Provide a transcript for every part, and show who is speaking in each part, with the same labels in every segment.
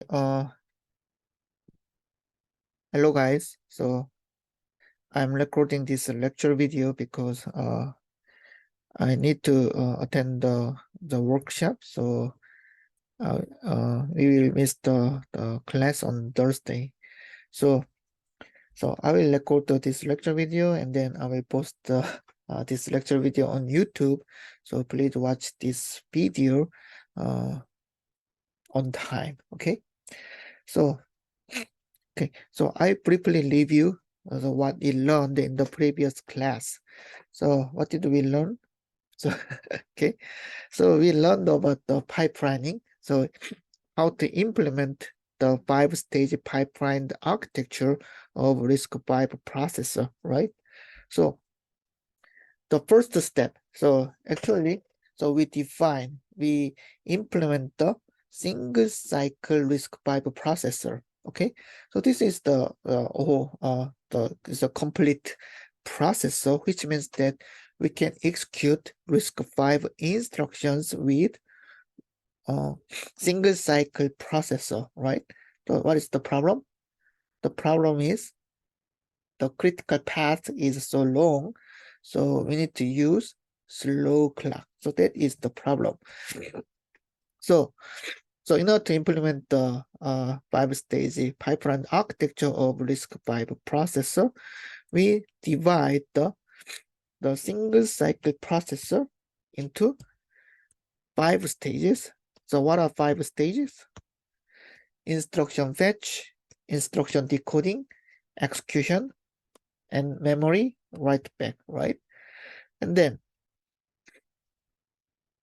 Speaker 1: Hello guys. So I'm recording this lecture video because I need to attend the workshop. So we will miss the class on Thursday. So I will record this lecture video and then I will post this lecture video on YouTube. So please watch this video on time. Okay. So I briefly review what we learned in the previous class. So what did we learn? So so we learned about the pipelining. So how to implement the 5-stage pipeline architecture of RISC-V processor, right? So the first step. So actually, we implement the single cycle RISC-V processor. Okay, so this is the complete processor, which means that we can execute RISC-V instructions with single cycle processor, right? So what is the problem? The problem is the critical path is so long, so we need to use slow clock. So that is the problem. So in order to implement the 5-stage pipeline architecture of RISC-V processor, we divide the single cycle processor into 5 stages. So what are 5 stages? Instruction fetch, instruction decoding, execution, and memory write back, right? And then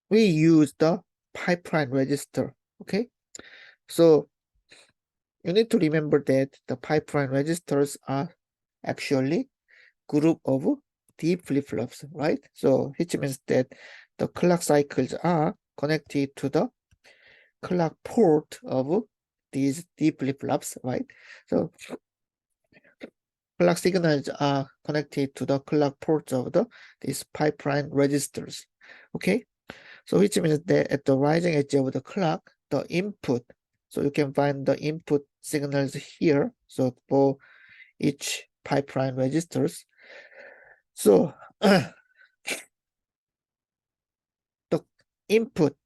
Speaker 1: we use the pipeline register, okay? So you need to remember that the pipeline registers are actually group of D flip-flops, right? So which means that the clock cycles are connected to the clock port of these D flip-flops, right? So clock signals are connected to the clock ports of these pipeline registers, okay? So which means that at the rising edge of the clock, the input, so you can find the input signals here, so for each pipeline registers. So the input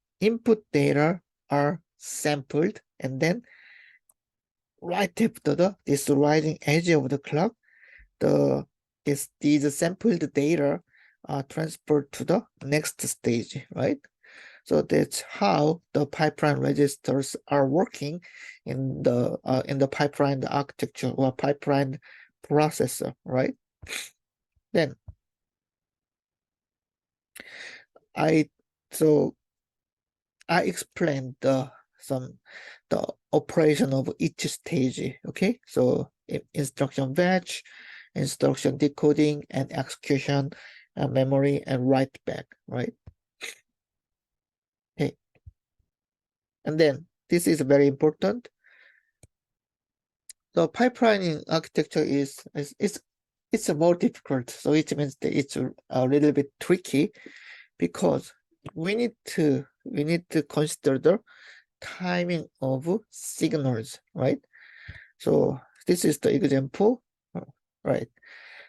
Speaker 1: data are sampled, and then right after this rising edge of the clock, these sampled data are transferred to the next stage, right? So that's how the pipeline registers are working in the pipeline architecture or pipeline processor, right? Then I explained the operation of each stage. Okay, so instruction fetch, instruction decoding, and execution, memory, and write back, right? Okay, and then this is very important. The pipelining architecture is more difficult, so it means that it's a little bit tricky because we need to consider the timing of signals, right? So this is the example, right?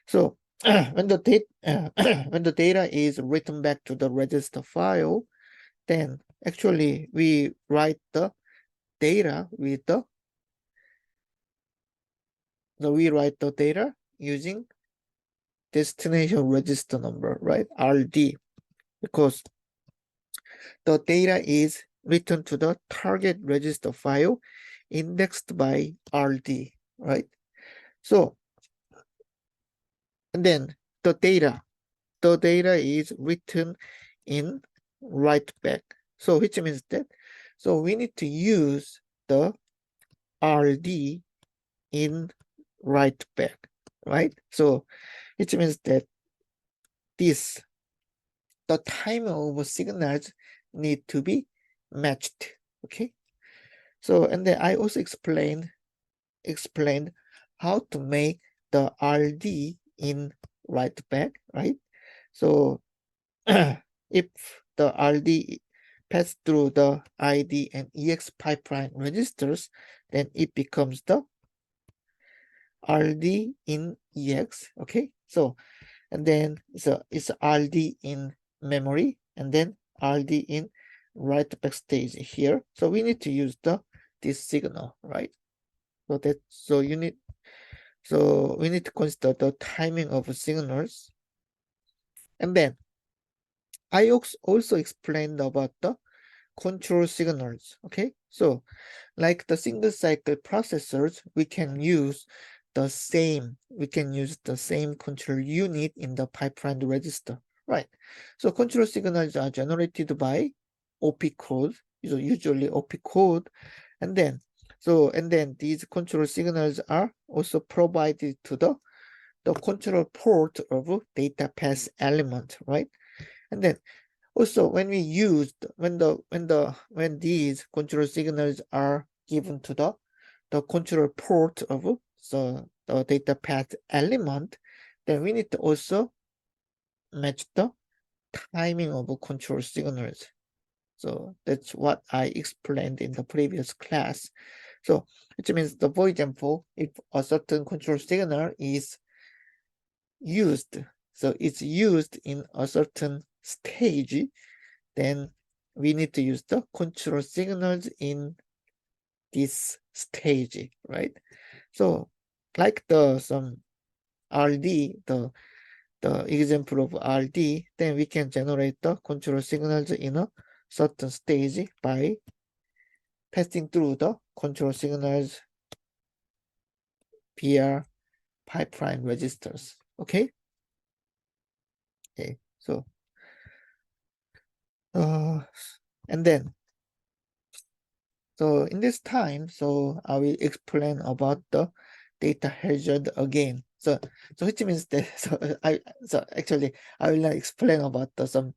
Speaker 1: So when the data is written back to the register file, then actually we write the data with we write the data using destination register number, right? RD, because the data is written to the target register file indexed by RD, right? So, and then the data is written in write back. So which means that, so we need to use the RD in write back, right? So which means that the time of signals need to be matched, okay? So, and then I also explained how to make the RD in write back, right? So if the RD pass through the ID and EX pipeline registers, then it becomes the RD in EX. Okay, so and then it's RD in memory, and then RD in write backstage here. So we need to use this signal, right? So we need to consider the timing of signals. And then I also explained about the control signals. Okay, so like the single cycle processors, we can use the same control unit in the pipeline register, right? So control signals are generated by OP code, usually OP code, and then these control signals are also provided to the control port of data path element, right? And then also when these control signals are given to the control port of the data path element, then we need to also match the timing of control signals. So that's what I explained in the previous class. So which means, for example, if a certain control signal is used, so it's used in a certain stage, then we need to use the control signals in this stage, right? So like some RD, the example of RD, then we can generate the control signals in a certain stage by passing through the control signals via pipeline registers. Okay. So and then so in this time, so I will explain about the data hazard again. So which means that so actually I will not explain about the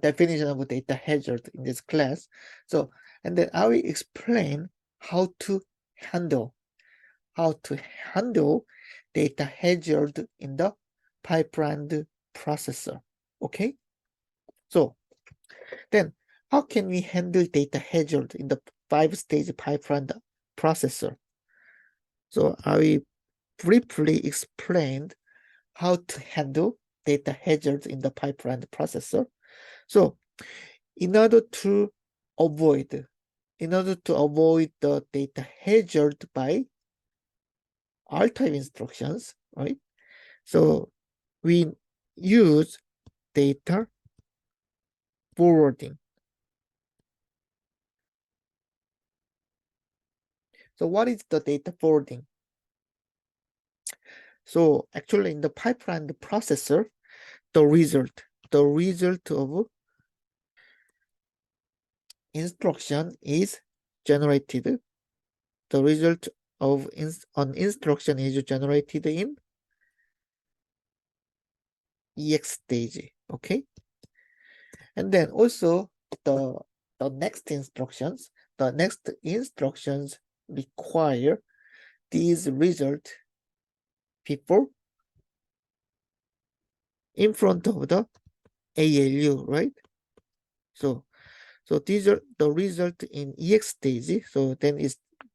Speaker 1: definition of data hazard in this class. So and then I will explain how to handle data hazard in the pipeline processor. Okay. So then how can we handle data hazard in the 5-stage pipeline processor? So I will briefly explain how to handle data hazard in the pipeline processor. So in order to avoid the data hazard by R-type instructions, right? So we use data forwarding. So what is the data forwarding? So actually in the pipeline processor, the result of instruction is generated. The result of an instruction is generated in EX stage. Okay. And then also the next instructions require these results before in front of the ALU, right? So these are the result in EX stage. So then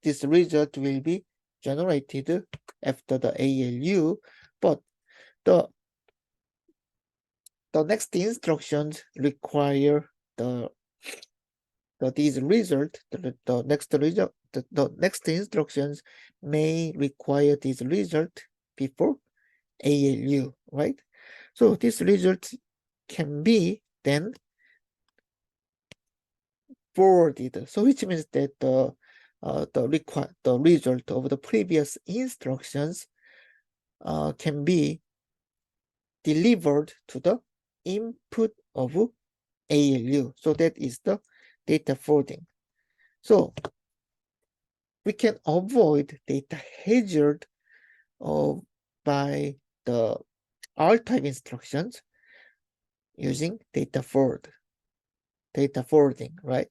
Speaker 1: this result will be generated after the ALU, but the next instructions require these result. The next instructions may require this result before ALU, right? So this result can be then forwarded. So which means that the result of the previous instructions can be delivered to the input of ALU. So that is the data forwarding. So we can avoid data hazard by the R-type instructions using data forwarding, right?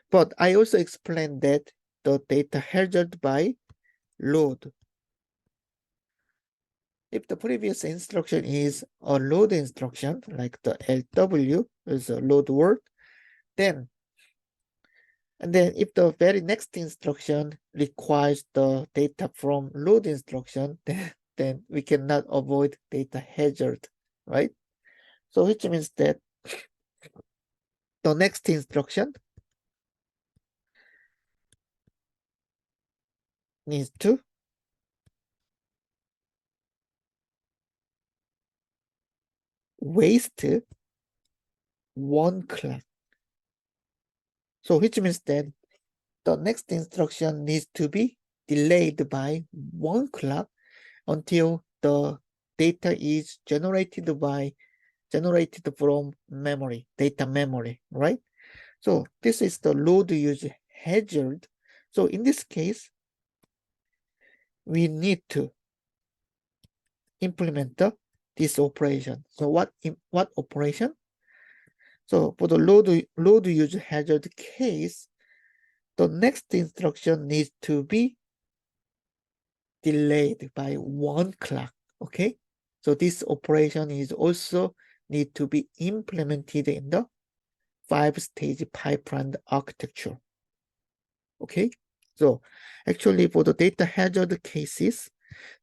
Speaker 1: But I also explained that the data hazard by load. if the previous instruction is a load instruction, like the LW is a load word, then if the very next instruction requires the data from load instruction, then we cannot avoid data hazard, right? So which means that the next instruction needs to waste one clock. So which means that the next instruction needs to be delayed by one clock until the data is generated from memory, data memory, right? So this is the load use hazard. So in this case, we need to implement this operation. So what operation? So for the load use hazard case, the next instruction needs to be delayed by one clock. Okay, so this operation is also need to be implemented in the 5-stage pipeline architecture. Okay, so actually for the data hazard cases,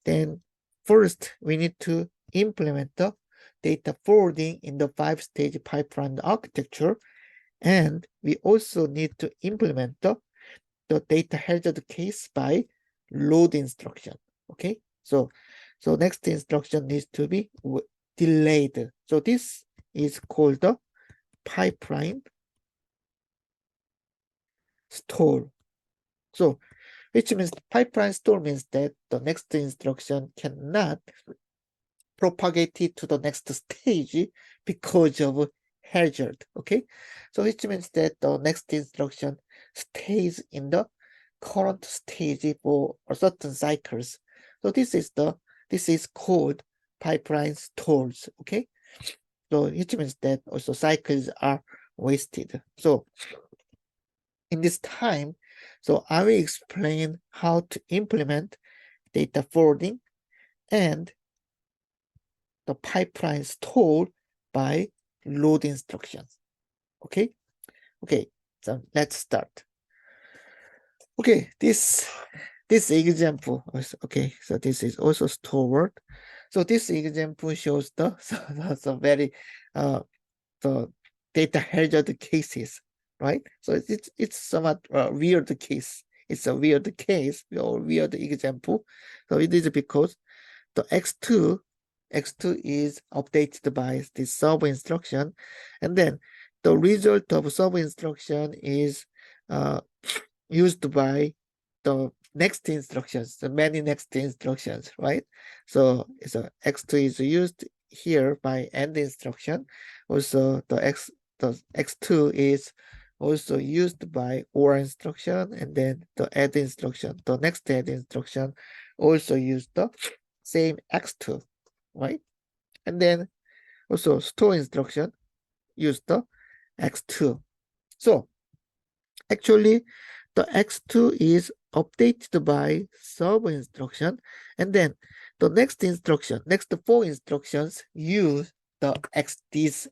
Speaker 1: then first we need to implement the data forwarding in the 5-stage pipeline architecture, and we also need to implement the data hazard case by load instruction. Okay, so next instruction needs to be delayed. So this is called the pipeline stall. So which means pipeline stall means that the next instruction cannot propagate it to the next stage because of hazard. Okay, so which means that the next instruction stays in the current stage for certain cycles. So this is called pipeline stalls. Okay, so which means that also cycles are wasted. So in this time, so I will explain how to implement data forwarding and the pipeline stall by load instructions. Okay, so let's start. Okay, this example is okay. So this is also stored. So this example shows the very the data hazard cases, right? So it's somewhat weird case. It's a weird case or weird example. So it is because the x2 is updated by this sub instruction, and then the result of sub instruction is used by the next instructions, the many next instructions, right? So x2 is used here by end instruction. Also the x2 is also used by or instruction, and then the add instruction, the next add instruction also use the same x2, right? And then also store instruction use the x2. So actually the x2 is updated by sub instruction, and then the next next 4 instructions use the this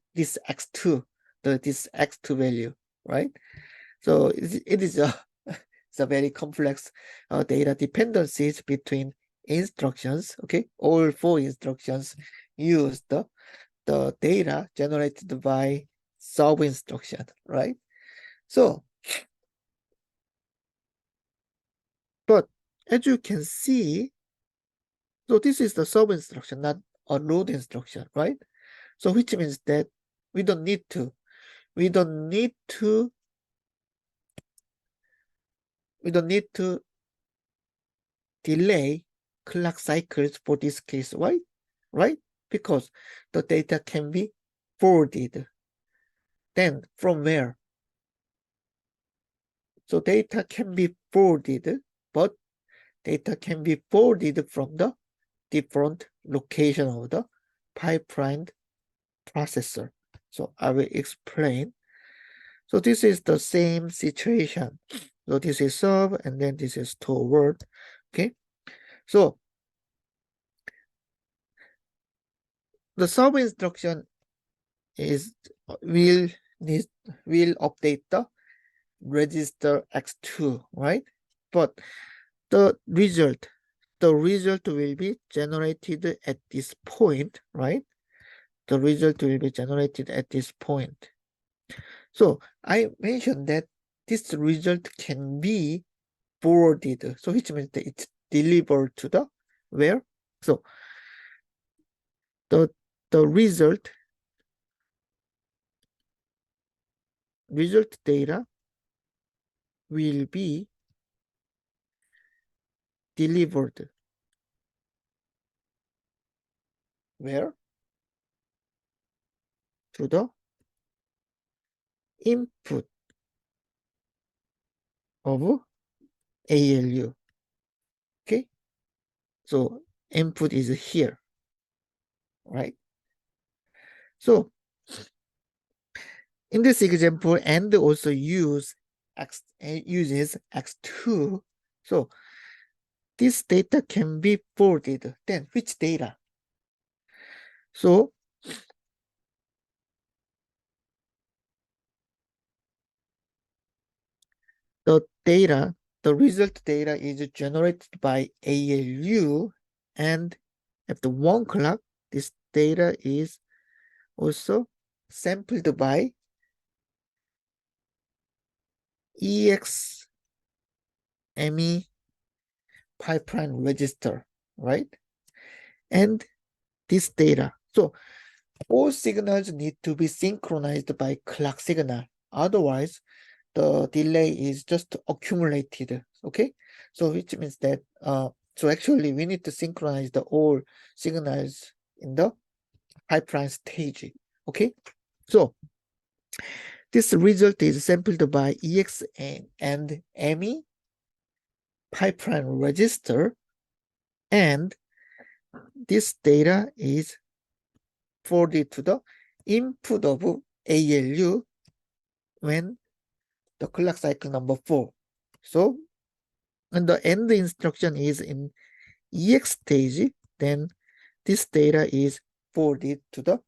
Speaker 1: x2, this x2 value, right? So it is a it's a very complex data dependencies between instructions. Okay, all 4 instructions use the data generated by sub instruction, right? So but as you can see, so this is the sub instruction, not a load instruction, right? So which means that we don't need to delay clock cycles for this case, right? Right? Because the data can be forwarded. Then from where? So data can be forwarded, but data can be forwarded from the different location of the pipeline processor. So I will explain. So this is the same situation. So this is sub, and then this is toward. Okay. So the sub instruction is will update the register x2, right? But the result will be generated at this point, right? The result will be generated at this point. So I mentioned that this result can be forwarded, so which means that it's delivered to the where? So the result data will be delivered where? To the input of ALU. Okay, so input is here, right? So in this example, and also uses x2. So this data can be forwarded. Then which data? So the result data is generated by ALU, and at the 1 o'clock, this data is also sampled by EXME pipeline register, right? And this data. So all signals need to be synchronized by clock signal. Otherwise, the delay is just accumulated. Okay, so which means that so actually we need to synchronize the all signals in the pipeline stage. Okay, so this result is sampled by EX and ME pipeline register, and this data is forwarded to the input of ALU when the clock cycle number 4. So when the end instruction is in EX stage, then this data is forwarded to the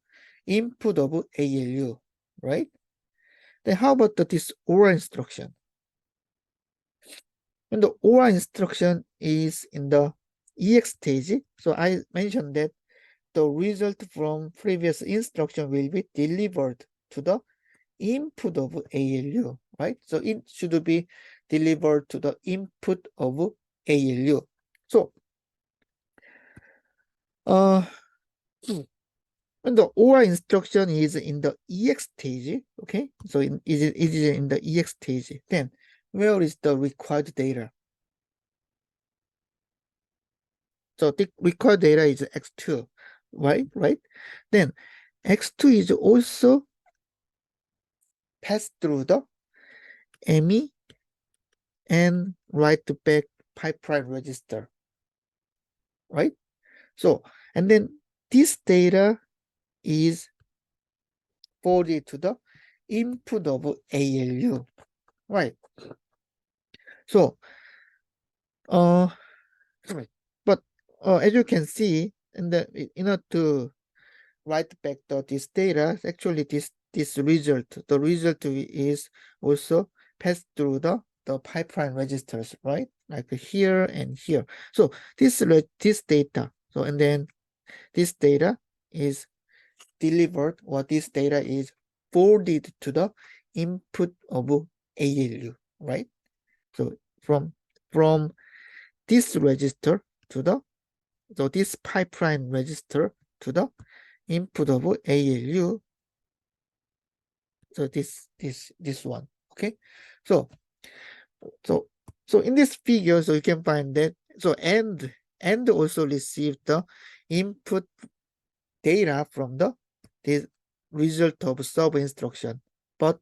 Speaker 1: input of ALU, right? Then how about this OR instruction? When the OR instruction is in the EX stage, so I mentioned that the result from previous instruction will be delivered to the input of ALU, right? So it should be delivered to the input of ALU. So when the OR instruction is in the EX stage, okay? So it is in the EX stage. Then where is the required data? So the required data is X2, right? Then X2 is also passed through the ME and write back pipeline register, right? So, and then this data is forwarded to the input of ALU, right? So, but as you can see, in order to write back this data, actually this result, the result is also passed through the pipeline registers, right? Like here and here. So this data, so and then this data is delivered, or this data is forwarded to the input of ALU, right? So from this register to the, so this pipeline register to the input of ALU. So this one, okay? So in this figure, so you can find that, so and also receive the input data from this result of sub instruction, but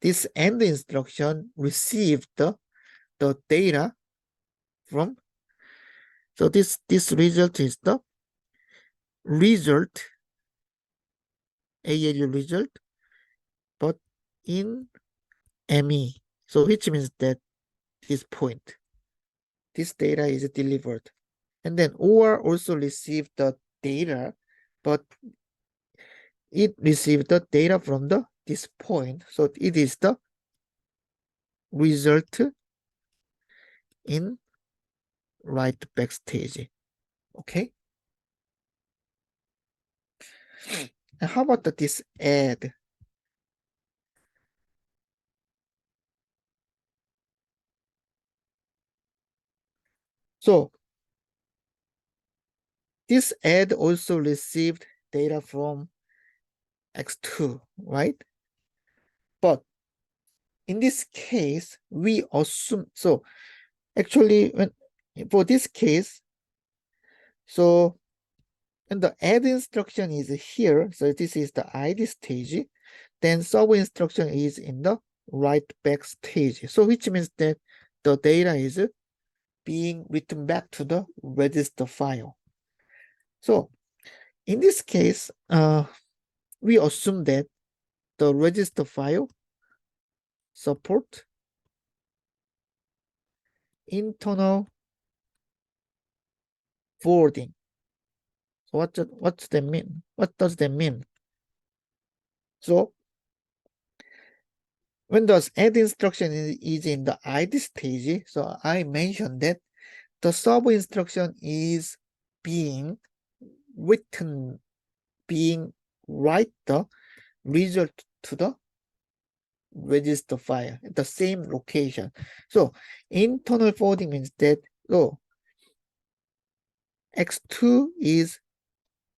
Speaker 1: this end instruction received the data from, so this result is the result, ALU result, but in ME. So which means that this point, this data is delivered. And then OR also received the data, but it received the data from this point. So it is the result in write back stage. Okay. And how about this add? So this add also received data from x2, right? But in this case, we assume, so actually when for this case, so and the add instruction is here, so this is the ID stage, then sub instruction is in the write back stage. So which means that the data is being written back to the register file. So in this case, we assume that the register file support internal forwarding. So what's that mean? What does that mean? So when the add instruction is in the ID stage, so I mentioned that the sub instruction is being written, being write the result to the register file at the same location. So internal forwarding means that x2 is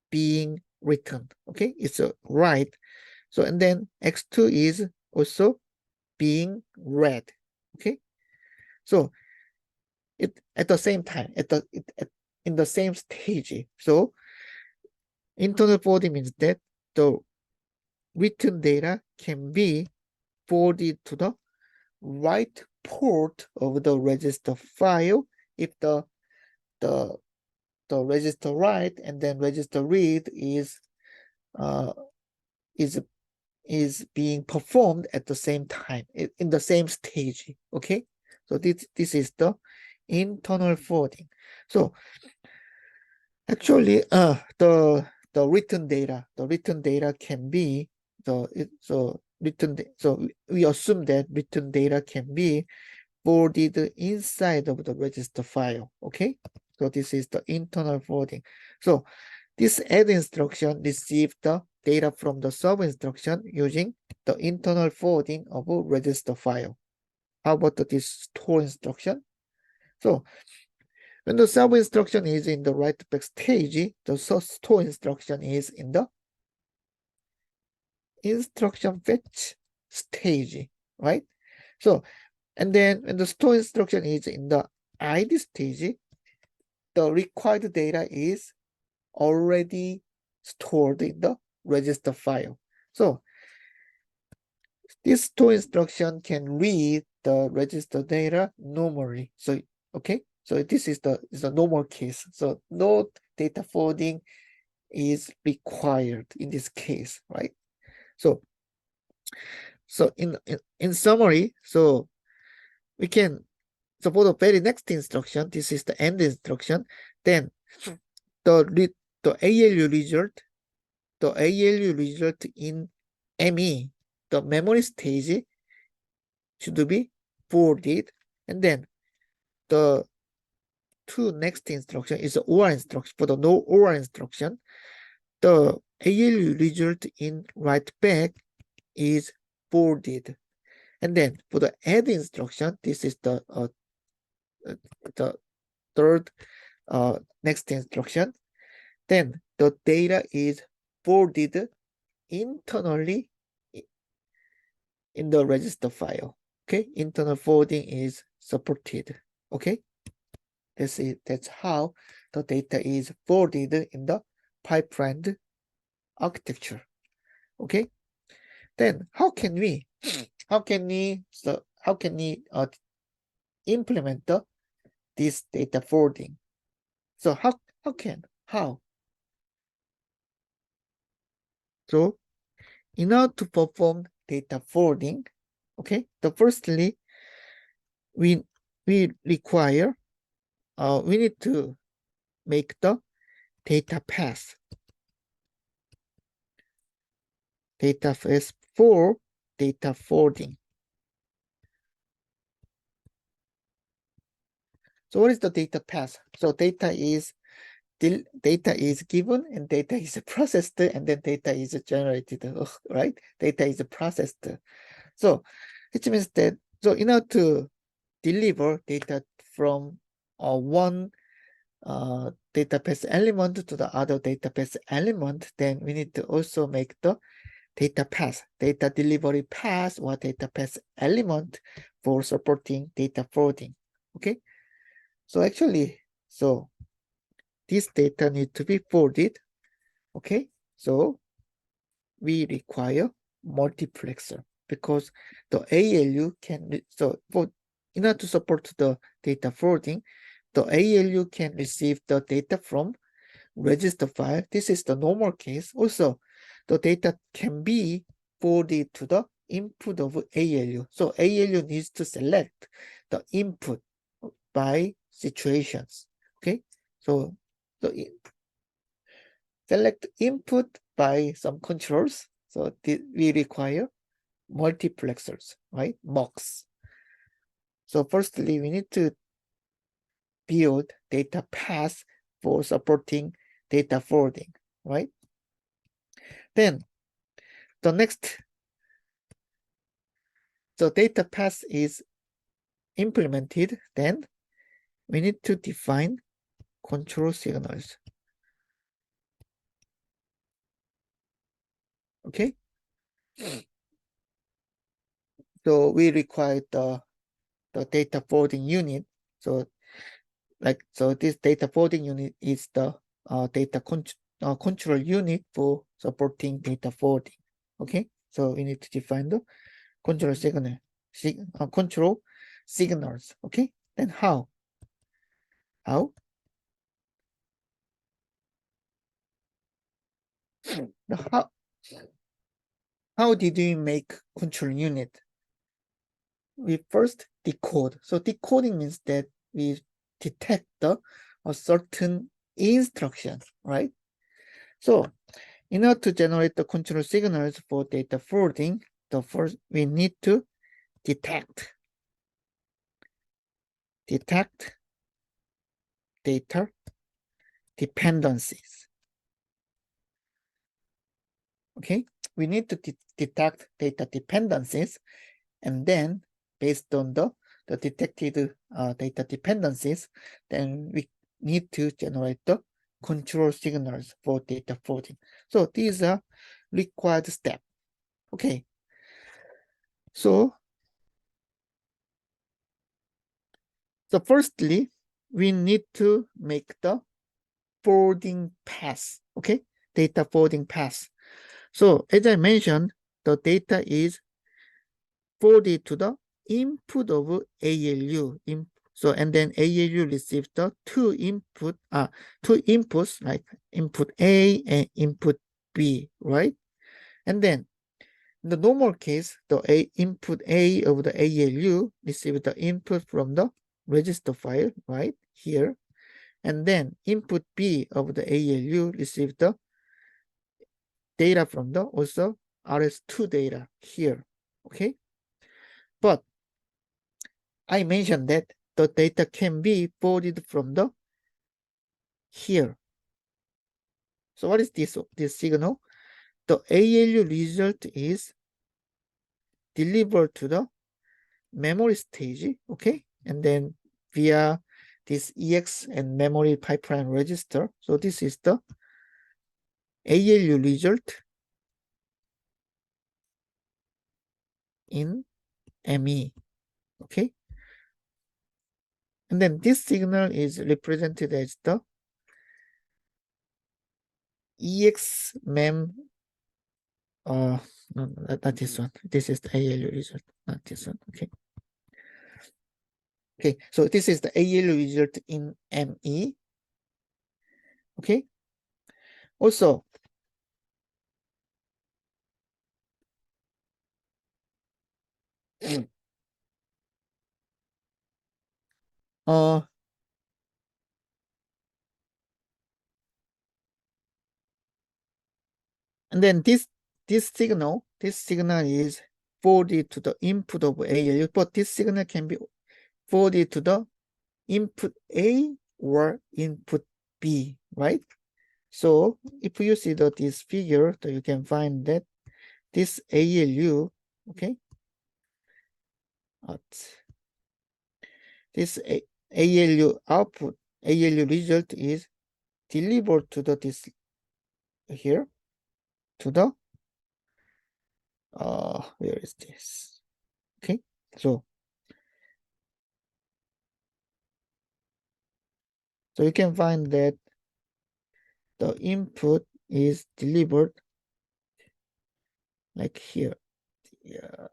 Speaker 1: being written. Okay, it's a write. So and then x2 is also being read. Okay, so it at the same time in the same stage. So internal forwarding means that the written data can be forwarded to the right port of the register file if the register write and then register read is being performed at the same time in the same stage. Okay, so this is the internal forwarding. So actually the written data can be so we assume that written data can be forwarded inside of the register file. Okay, so this is the internal forwarding. So this add instruction receives the data from the sub instruction using the internal forwarding of a register file. How about this store instruction? So when the sub instruction is in the write back stage, the store instruction is in the instruction fetch stage, right? So, and then when the store instruction is in the ID stage, the required data is already stored in the register file. So this store instruction can read the register data normally. So okay, so this is the normal case. So no data forwarding is required in this case, right? So in summary, so we can, so for the very next instruction, this is the end instruction, then the ALU result, in ME, the memory stage should be forwarded, and then the two next instruction is the OR instruction. For the no OR instruction, the ALU result in write back is forwarded, and then for the add instruction, this is the third next instruction, then the data is forwarded internally in the register file. Okay, internal forwarding is supported. Okay, that's how the data is forwarded in the pipeline architecture. Okay, then how can we implement this data forwarding? So how? So in order to perform data forwarding, okay, firstly we require we need to make the data path. data path for data forwarding. So what is the data path? So data is given and data is processed and then data is generated, right? Data is processed. So which means that, so in order to deliver data from one database element to the other database element, then we need to also make the data path, data delivery path or data path element for supporting data forwarding. Okay, so actually, so this data need to be forwarded. Okay, so we require multiplexer because the ALU can, so for in order to support the data forwarding, the ALU can receive the data from register file. This is the normal case. Also, the data can be forwarded to the input of ALU. So ALU needs to select the input by situations. Okay, so select input by some controls. So we require multiplexers, right? MUX. So firstly, we need to build data path for supporting data forwarding, right? Then the next, the data path is implemented, then we need to define control signals. Okay. So we require the data forwarding unit. So so this data forwarding unit is the data control unit for supporting data forwarding. Okay. So we need to define the control signal, control signals. Okay. Then how? How? How? How did we make control unit? We first decode. So decoding means that we detect a certain instruction, right? So in order to generate the control signals for data forwarding, the first we need to detect data dependencies. Okay, we need to detect data dependencies, and then based on the detected data dependencies, then we need to generate the control signals for data forwarding. So these are required steps. Okay, so firstly, we need to make the forwarding path. Okay, data forwarding path. So as I mentioned, the data is forwarded to the input of ALU. So and then ALU receives the two inputs, like input A and input B, right? And then in the normal case, the input A of the ALU receives the input from the register file, right here. And then input B of the ALU receives the data from the also RS2 data here. Okay. But I mentioned that the data can be forwarded from the here. So what is this signal? The ALU result is delivered to the memory stage, okay? And then via this EX and memory pipeline register. So this is the ALU result in ME, okay? And then this signal is represented as the EX mem, no, not this one. This is the ALU result, not this one, okay? Okay, so this is the ALU result in ME, okay? Also, uh, and then this this signal is forwarded to the input of ALU, but this signal can be forwarded to the input A or input B, right? So if you see this figure, you can find that this ALU, okay, this ALU output, ALU result is delivered to this here, to the where is this? Okay, so you can find that the input is delivered like here. Yeah.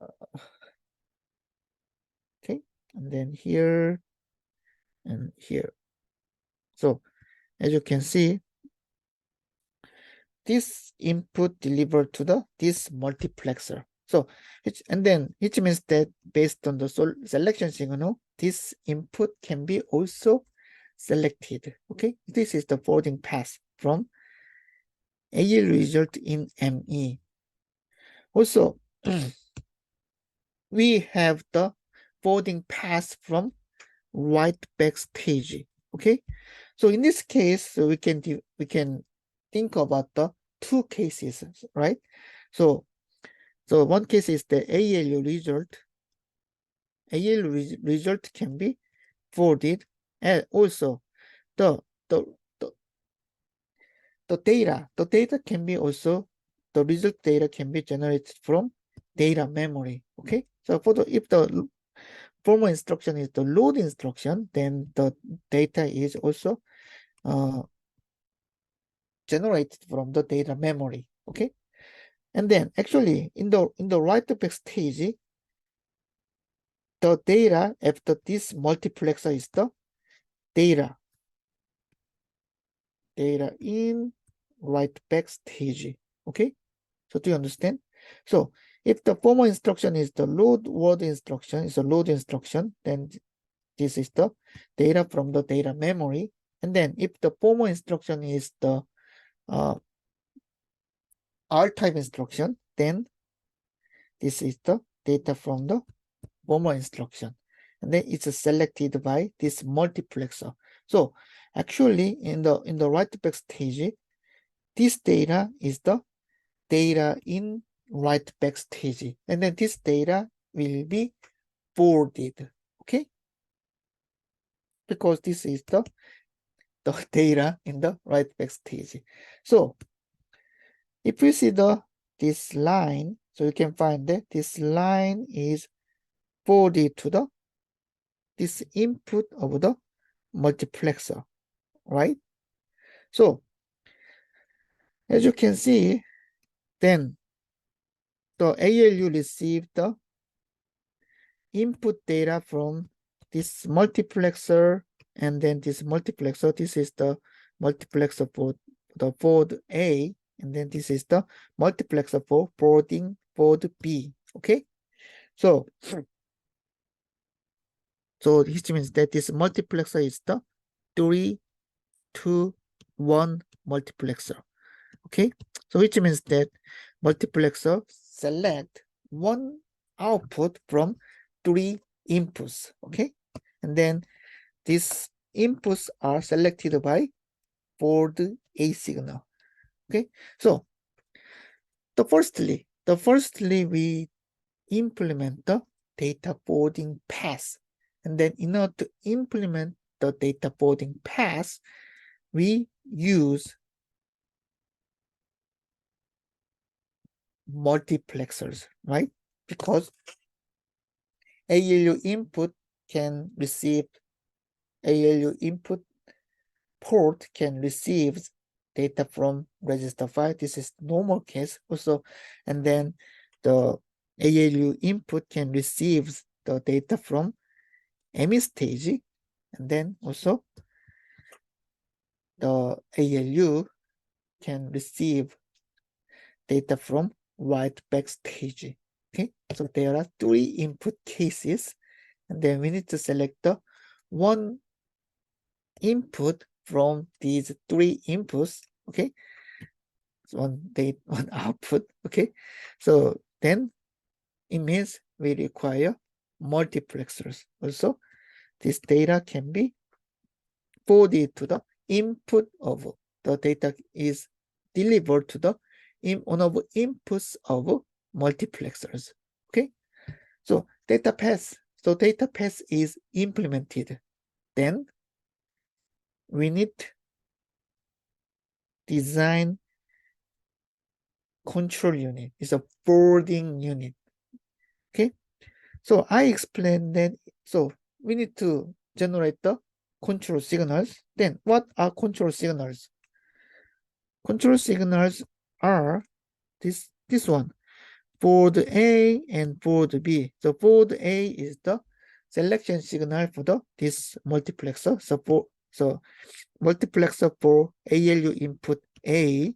Speaker 1: Okay, and then here and here. So as you can see, this input delivered to this multiplexer. So which means that based on the selection signal, this input can be also selected. Okay, this is the forwarding path from AL result in ME. Also, we have the forwarding path from write backstage. Okay, so in this case, we can think about the two cases, right? So one case is the ALU result. ALU result can be forwarded, and also the data can be also, the result data can be generated from data memory. Okay, so if the former instruction is the load instruction, then the data is also generated from the data memory. Okay, and then actually in the write backstage, the data after this multiplexer is the data in write backstage. Okay, so do you understand? So if the former instruction is the load word instruction, is a load instruction, then this is the data from the data memory. And then if the former instruction is the R type instruction, then this is the data from the former instruction. And then it's selected by this multiplexer. So actually in the write backstage, this data is the data in write backstage. And then this data will be forwarded. Okay? Because this is the data in the write backstage. So if you see this line, so you can find that this line is forwarded to this input of the multiplexer, right? So as you can see, then the ALU received the input data from this multiplexer, and then this multiplexer, this is the multiplexer for the forward A, and then this is the multiplexer for forwarding forward B. Okay, so which means that this multiplexer is the 3, 2, 1 multiplexer. Okay, so which means that multiplexer select one output from 3 inputs. Okay, and then these inputs are selected by forward A signal. Okay, so the firstly we implement the data forwarding path, and then in order to implement the data forwarding path, we use multiplexers, right? Because ALU input port can receive data from register file. This is normal case also, and then the ALU input can receive the data from ME stage, and then also the ALU can receive data from write backstage. Okay, so there are 3 input cases, and then we need to select the one input from these 3 inputs. Okay, one date, one output. Okay, so then it means we require multiplexers. Also, this data can be forwarded to the input of the data is delivered to the one of inputs of multiplexers. Okay, so data path. So data path is implemented. Then we need design control unit. It's a forwarding unit. Okay, so I explained that. So we need to generate the control signals. Then what are control signals? Control signals are this one, board A and board B. So board A is the selection signal for this multiplexer. So multiplexer for ALU input A,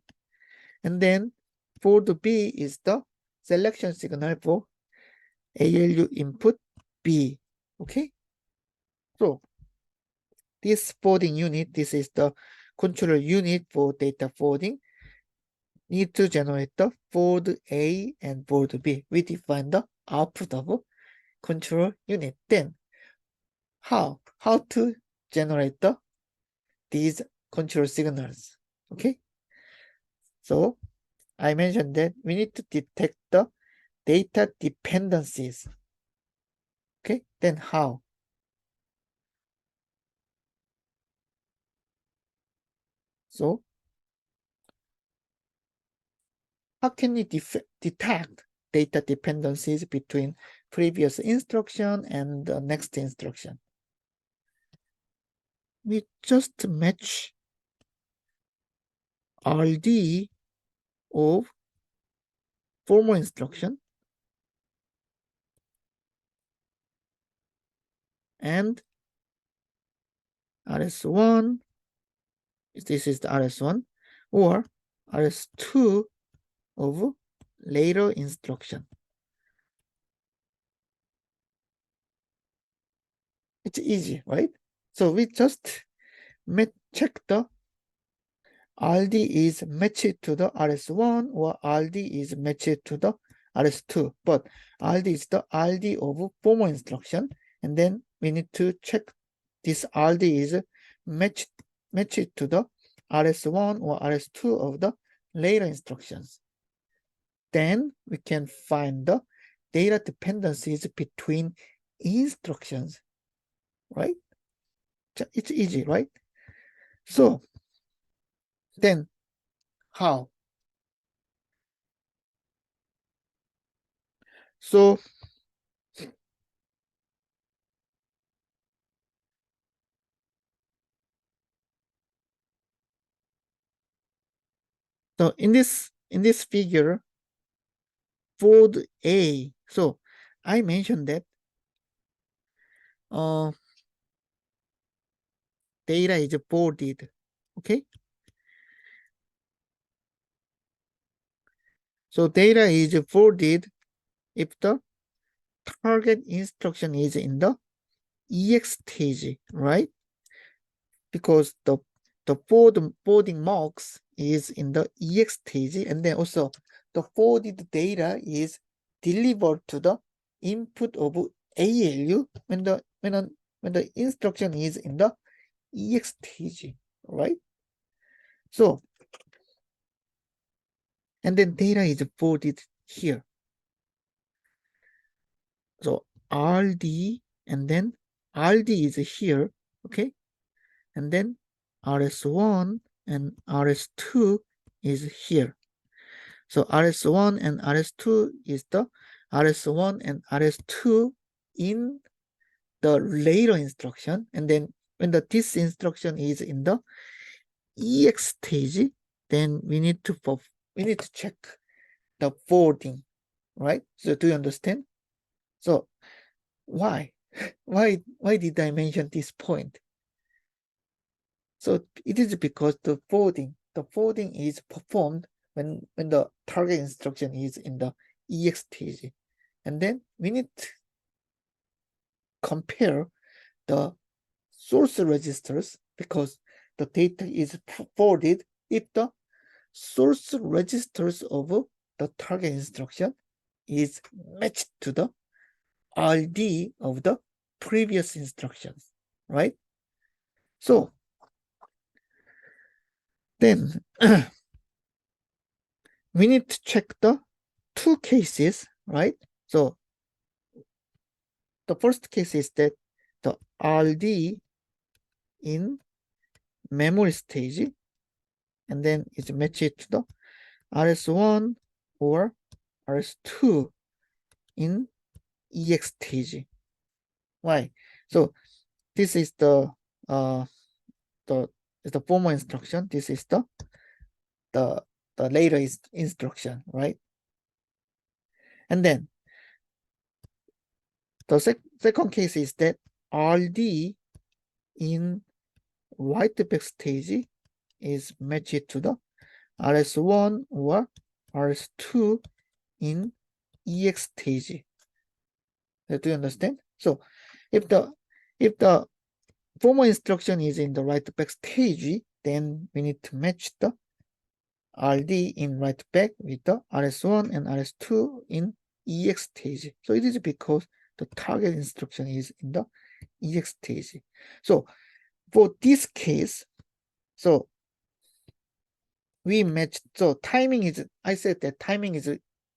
Speaker 1: and then board B is the selection signal for ALU input B. Okay, so this forwarding unit, this is the controller unit for data forwarding, need to generate the board A and board B. We define the output of a control unit. Then how to generate these control signals? Okay, so I mentioned that we need to detect the data dependencies. Okay, then how? So how can we detect data dependencies between previous instruction and the next instruction? We just match RD of former instruction and RS1, this is the RS1, or RS2 of later instruction. It's easy, right? So we just check the RD is matched to the RS1 or RD is matched to the RS2, but RD is the RD of former instruction, and then we need to check this RD is matched to the RS1 or RS2 of the later instructions. Then we can find the data dependencies between instructions, right? It's easy, right? So then how? So in this figure, board A. So I mentioned that data is boarded. Okay. So data is boarded if the target instruction is in the EX stage, right? Because the boarding marks is in the EX stage, and then also the forwarded data is delivered to the input of ALU when the instruction is in the EX stage, right? So, and then data is forwarded here. So RD, and then RD is here, okay? And then RS1 and RS2 is here. So RS1 and RS2 is the RS1 and RS2 in the later instruction, and then when this instruction is in the EX stage, then we need to check the forwarding, right? So do you understand? So why did I mention this point? So it is because the forwarding is performed when the target instruction is in the EX stage, and then we need to compare the source registers because the data is forwarded if the source registers of the target instruction is matched to the RD of the previous instructions, right? So then we need to check the two cases, right? So the first case is that the RD in memory stage, and then it's matched to the RS1 or RS2 in EX stage. Why? So this is the former instruction. This is the later instruction, right? And then the second case is that RD in write back stage is matched to the RS1 or RS2 in EX stage. Do you understand? So if the former instruction is in the write back stage, then we need to match the RD in write back with the RS1 and RS2 in EX stage. So it is because the target instruction is in the EX stage. So for this case, so we match. So timing is, I said that timing is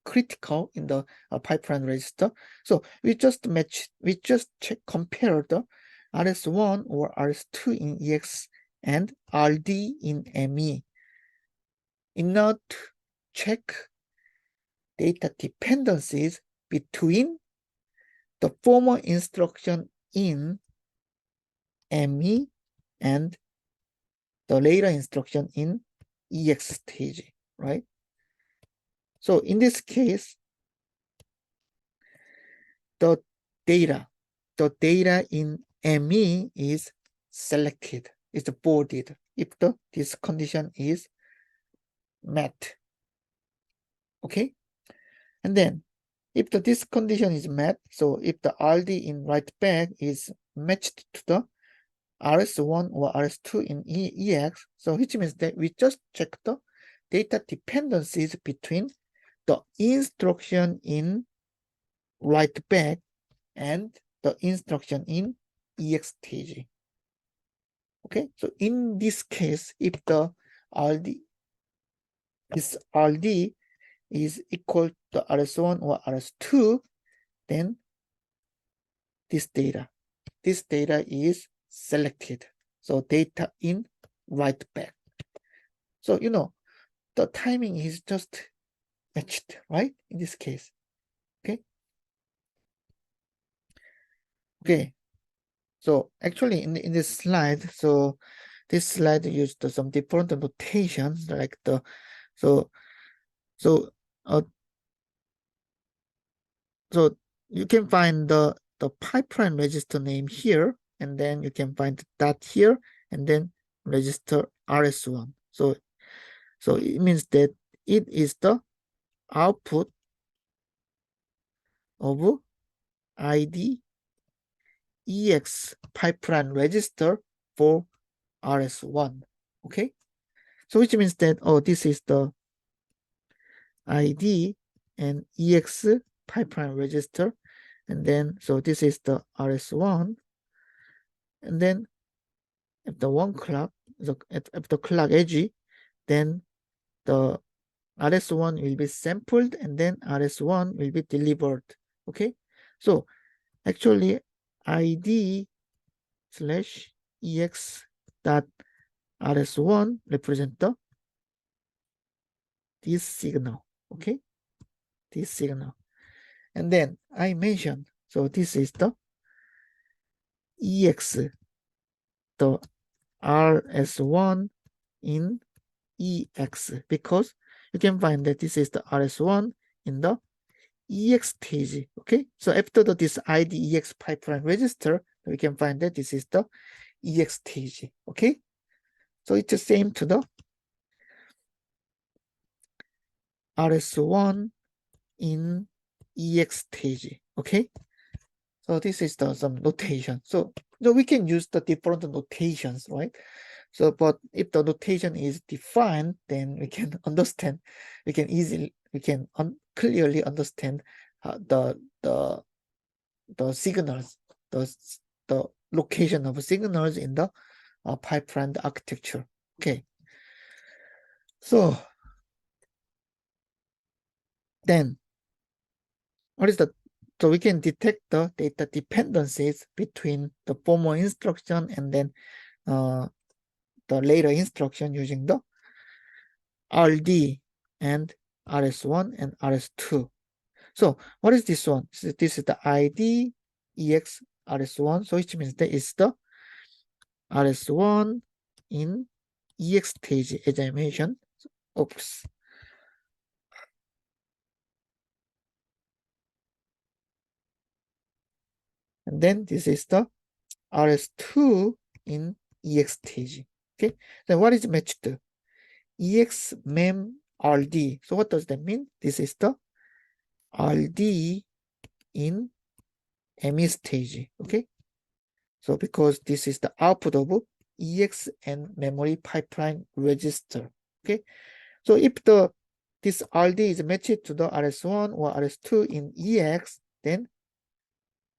Speaker 1: critical in the pipeline register. So we just compare the RS1 or RS2 in EX and RD in ME in order to check data dependencies between the former instruction in ME and the later instruction in EX stage, right? So in this case, the data in ME is selected, is boarded if this condition is met. Okay, and then if this condition is met, so if the RD in write back is matched to the RS1 or RS2 in EX, so which means that we just check the data dependencies between the instruction in write back and the instruction in EX stage. Okay, so in this case, if the this RD is equal to RS1 or RS2, then this data is selected. So data in write back. So you know the timing is just matched, right? In this case. Okay. Okay. So actually in this slide, so this slide used some different notations like the so you can find the pipeline register name here, and then you can find that here, and then register RS1. So it means that it is the output of ID EX pipeline register for RS1. Okay, so which means that this is the ID and EX pipeline register, and then so this is the RS1, and then if the one clock, if the clock edge, then the RS1 will be sampled and then RS1 will be delivered. Okay, so actually ID slash EX dot RS1 represent this signal. Okay, this signal, and then I mentioned, so this is the EX, the RS1 in EX, because you can find that this is the RS1 in the EX stage. Okay, so after this ID EX pipeline register, we can find that this is the EX stage. Okay, so it's the same to the RS1 in EX stage. Okay, so this is some notation. So we can use the different notations, right? So, but if the notation is defined, then we can understand, we can clearly understand the signals, the location of signals in the pipeline architecture. Okay. So then what is the, so we can detect the data dependencies between the former instruction and then the later instruction using the RD and RS1 and RS2. So what is this one? So this is the ID EX RS1. So which means that is the RS1 in EX stage, as I mentioned. Oops. And then this is the RS2 in EX stage. Okay. Then what is matched? EX mem RD. So what does that mean? This is the RD in ME stage. Okay. So because this is the output of EX and memory pipeline register. Okay. So if this RD is matched to the RS1 or RS2 in EX, then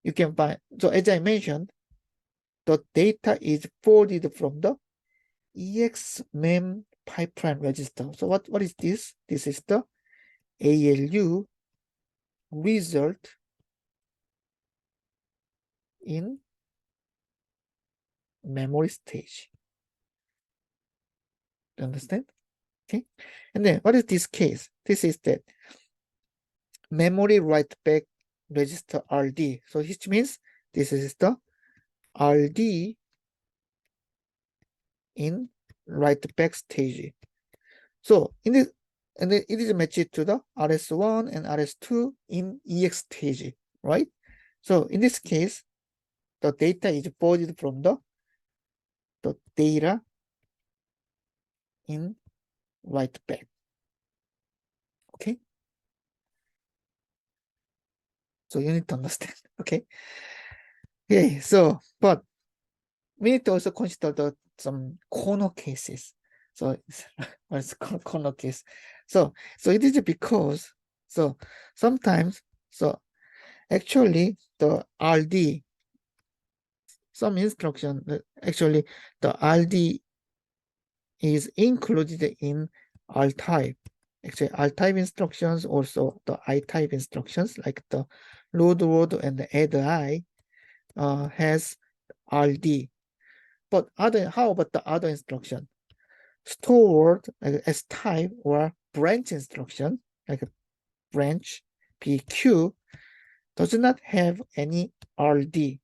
Speaker 1: you can find, so as I mentioned, the data is forwarded from the EX mem pipeline register. So what is this? This is the ALU result in memory stage. You understand? Okay. And then what is this case? This is that memory write back register RD. So which means this is the RD in write back stage. So in this, and then it is matched to the RS1 and RS2 in EX stage, right? So in this case, the data is forwarded from the data in write back. Okay. So you need to understand. Okay. Okay. So, but we need to also consider some corner cases. So what's corner case? So it is because, so sometimes, so actually the RD, some instruction, actually the RD is included in R type. Actually, R type instructions, also the I type instructions, like the load and the add I has RD. But how about the other instruction? Store word like S type or branch instruction, like a branch PQ, does not have any RD.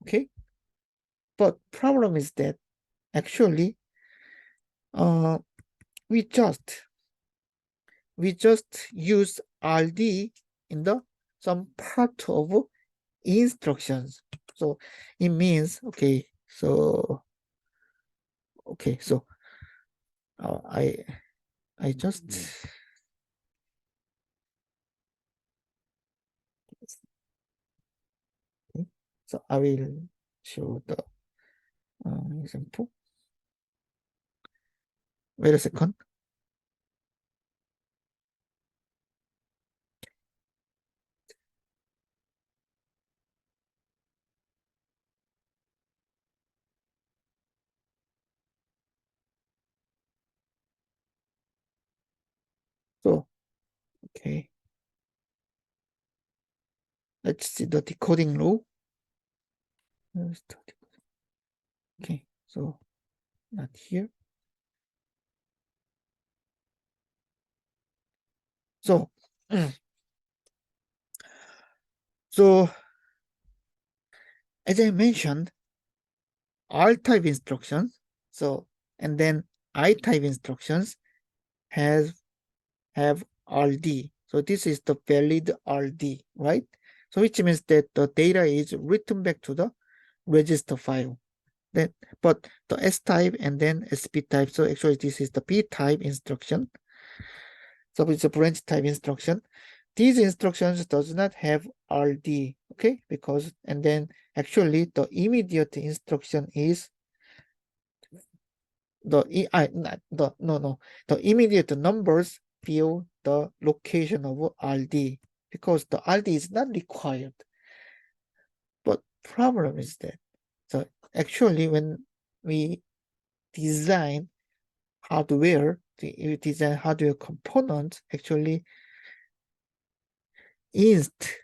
Speaker 1: Okay. But problem is that actually we just use RD in the some part of instructions. So it means, okay, so I just okay, so I will show the example. Wait a second. So okay, let's see the decoding law. Okay, so not here. So so as I mentioned, R type instructions, so and then I type instructions have RD. So this is the valid RD, right? So which means that the data is written back to the register file. Then, but the S type and then SP type. So actually this is the B type instruction. So it's a branch type instruction. These instructions does not have RD, okay? Because, and then actually the immediate instruction is the immediate numbers fill the location of RD because the RD is not required. But problem is that, so actually when we design hardware, we design hardware components, actually inst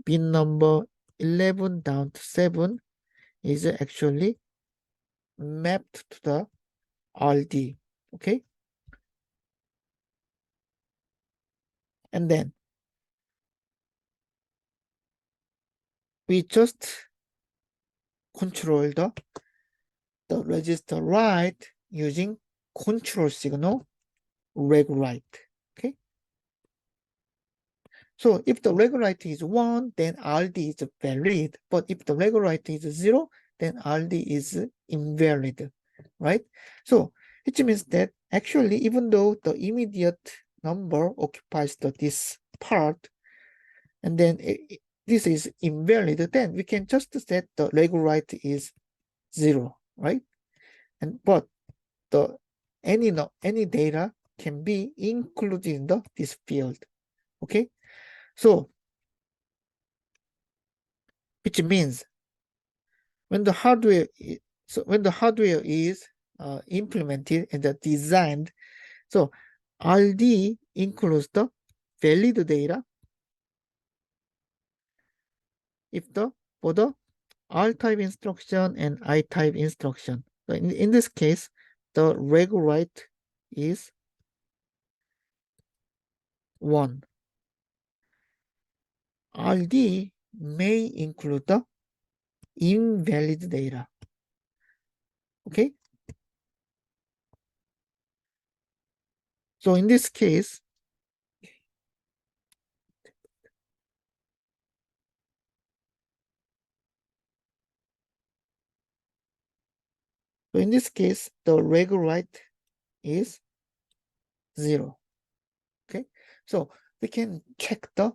Speaker 1: bin number 11 down to 7 is actually mapped to the RD, okay? And then we just control the register write using control signal reg write, okay? So if the reg write is 1, then RD is valid, but if the reg write is 0, then RD is invalid, right? So which means that actually even though the immediate number occupies this part, and then this is invalid, then we can just set the reg write is 0, right? And but the any data can be included in this field, okay? So which means when the hardware is implemented and designed, so RD includes the valid data if for the R type instruction and I type instruction. So in this case, the reg write is 1. RD may include the invalid data. Okay? So in this case, the reg write is 0. Okay? So we can check the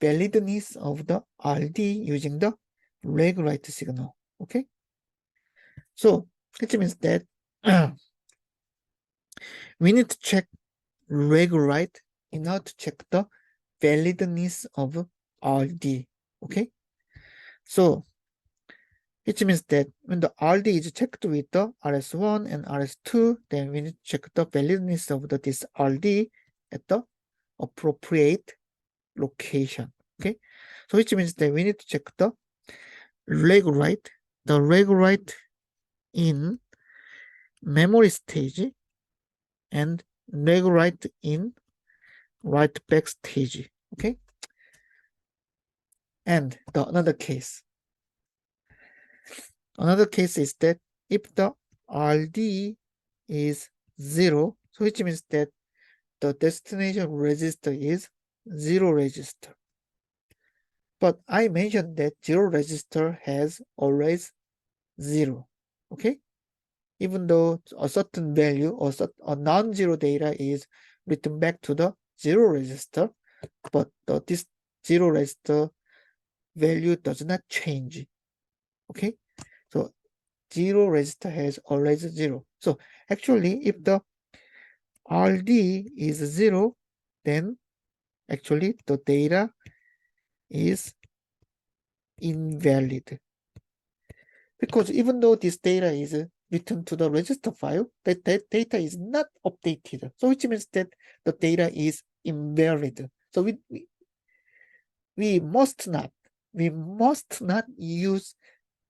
Speaker 1: validness of the RD using the reg write signal. Okay? So which means that we need to check reg write in order to check the validness of RD. Okay? So which means that when the RD is checked with the RS1 and RS2, then we need to check the validness of this RD at the appropriate location. Okay, so which means that we need to check the reg write in memory stage and reg write in write back stage. Okay, and another case is that if the RD is 0, so which means that the destination register is 0 register. But I mentioned that 0 register has always 0. Okay? Even though a certain value or a non-zero data is written back to the 0 register, but this 0 register value does not change. Okay? So 0 register has always 0. So actually, if the RD is 0, then actually the data is invalid. Because even though this data is written to the register file, that data is not updated. So which means that the data is invalid. So we must not use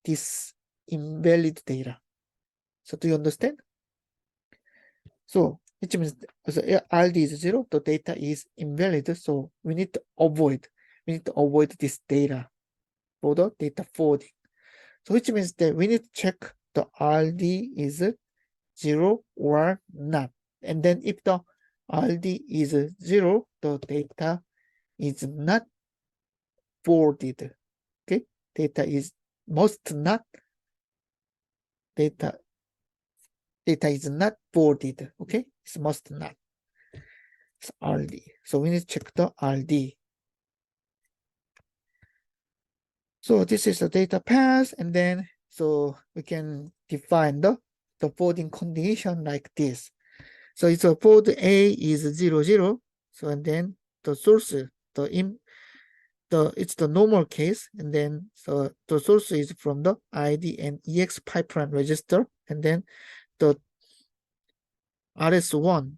Speaker 1: this invalid data. So do you understand? So which means RD is 0, the data is invalid. So we need to avoid this data for the data forwarding. So which means that we need to check the RD is 0 or not. And then if the RD is 0, the data is not forwarded. Okay, data is is not forwarded. Okay, it's must not. It's RD. So we need to check the RD. So this is the data path, and then so we can define the the forwarding condition like this. So it's a forward A is 0, 0. So and then the source, it's the normal case, and then so the source is from the ID and EX pipeline register, and then the RS1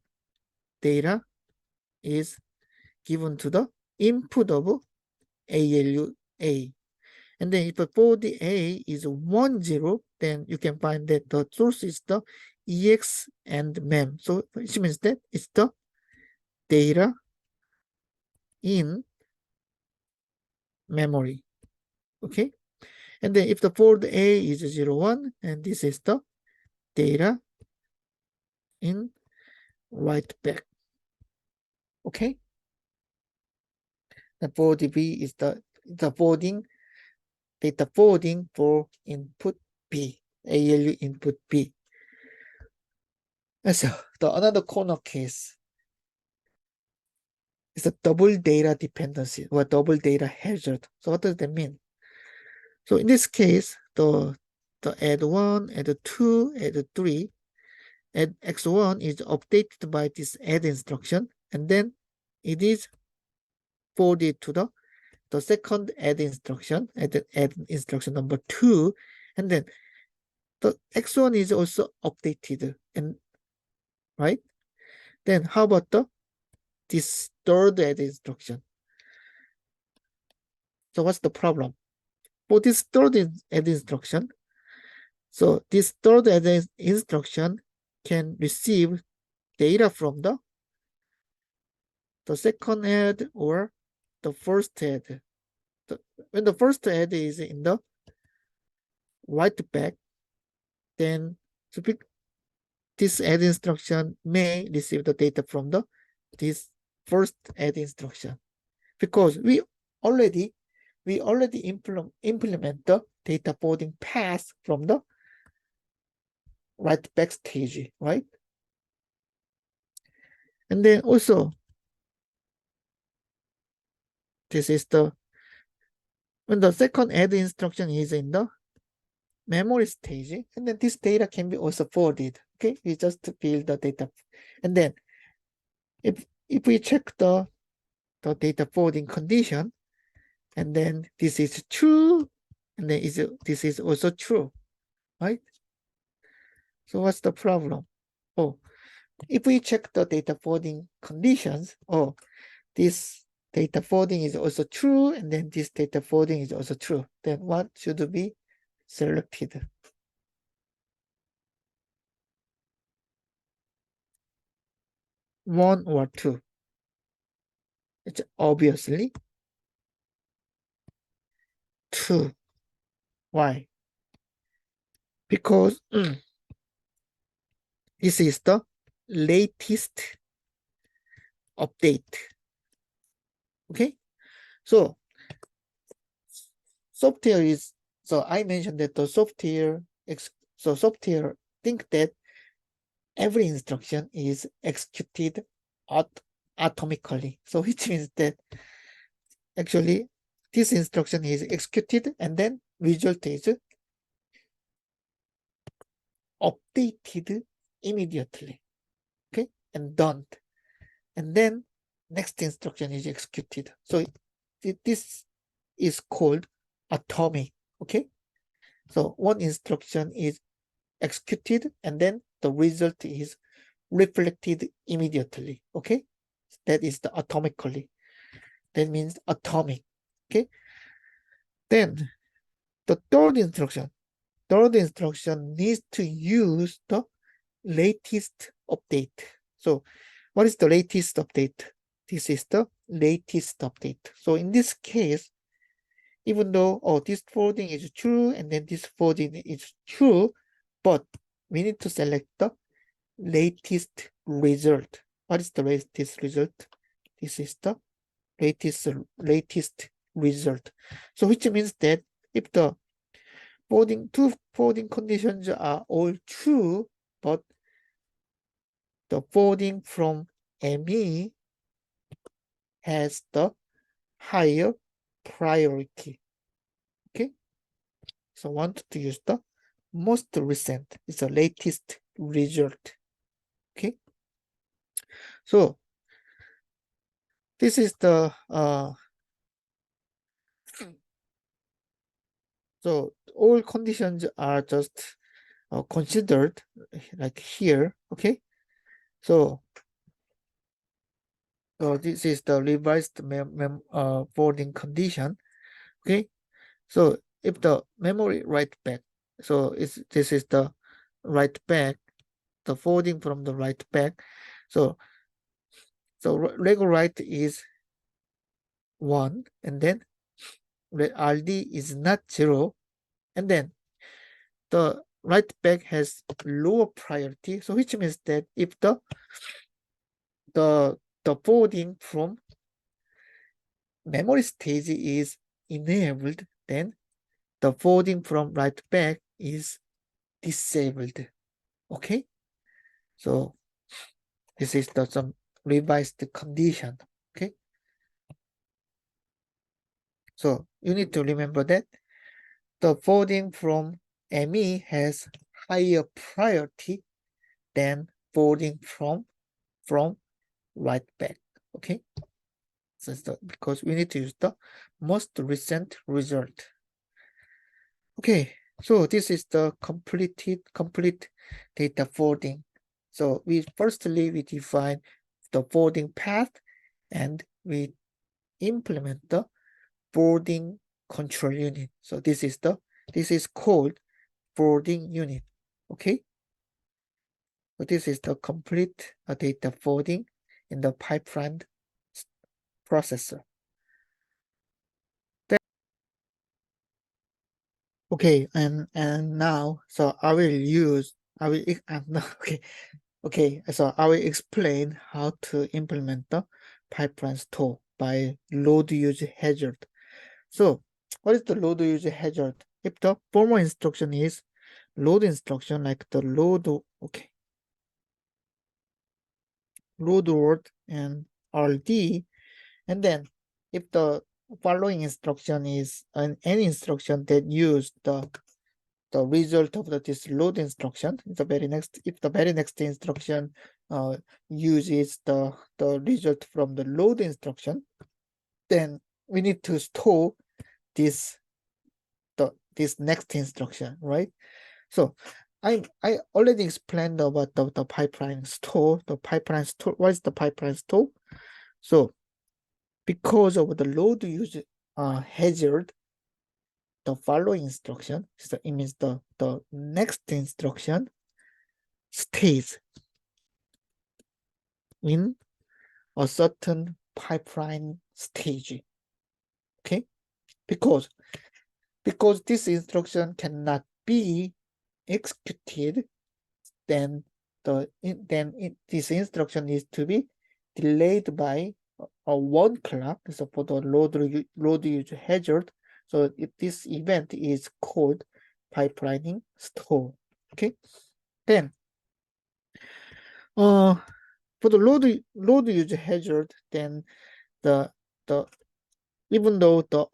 Speaker 1: data is given to the input of ALU-A. And then if for the A is 1, 0, then you can find that the source is the EX and MEM. So which means that it's the data in memory. Okay. And then if the for the A is 0, 1, and this is the data in write back. Okay. The for the B is the forwarding, data forwarding for input B, ALU input B. And so the another corner case is a double data dependency or double data hazard. So what does that mean? So in this case, the add 1, add 2, add 3, add x1 is updated by this add instruction, and then it is forwarded to the second add instruction, add instruction number 2, and then the x1 is also updated, and right? Then how about this third add instruction? So what's the problem? For this third add instruction, so this third add instruction can receive data from the second add or the first add. When the first add is in the write back, then this add instruction may receive the data from this first add instruction, because we already implement the data forwarding path from the write back stage, right? And then also, this is when the second add instruction is in the memory stage, and then this data can be also forwarded. Okay, we just build the data, and then if we check the data forwarding condition, and then this is true, and then this is also true, right? So what's the problem? Oh, if we check the data forwarding conditions, this data forwarding is also true, and then this data forwarding is also true, then what should be selected? One or two? It's obviously two. Why? Because this is the latest update. Okay, so software is, so I mentioned that the software think that every instruction is executed atomically. So which means that actually this instruction is executed and then result is updated immediately. Okay, and done. And then next instruction is executed. So this is called atomic. Okay, so one instruction is executed and then the result is reflected immediately. Okay, that is the atomically. That means atomic. Okay, then the third instruction needs to use the latest update. So what is the latest update? This is the latest update. So in this case, even though this forwarding is true and then this forwarding is true, but we need to select the latest result. What is the latest result? This is the latest result. So which means that if the two forwarding conditions are all true, but the forwarding from ME has the higher priority. Okay, so I want to use the most recent, it's the latest result. Okay, so this is the so all conditions are just considered like here. Okay, so this is the revised forwarding condition. Okay, so if the memory write back, so this is the write back, the forwarding from the write back. So regular write is 1, and then RD is not 0, and then the write back has lower priority. So which means that if the forwarding from memory stage is enabled, then the forwarding from write back is disabled. Okay, so this is the some revised condition. Okay, so you need to remember that the forwarding from ME has higher priority than forwarding from write back. Okay, so because we need to use the most recent result. Okay, so this is the complete data forwarding. So we define the forwarding path, and we implement the forwarding control unit. So this is called forwarding unit. Okay, so this is the complete data forwarding in the pipeline processor. Okay, and now, so I will so I will explain how to implement the pipeline store by load user hazard. So what is the load user hazard? If the formal instruction is load instruction, like the load word and RD, and then if the following instruction is any instruction that use the result of this load instruction, if the very next instruction uses the result from the load instruction, then we need to store this next instruction, right? So I already explained about the pipeline store. What is the pipeline store? So because of the load use hazard, the following instruction, so it means the next instruction stays in a certain pipeline stage. Okay, because this instruction cannot be executed, then this instruction is to be delayed by a 1 clock. So for the load use hazard, so this event is called pipelining stall. Okay, then for the load use hazard, then the even though the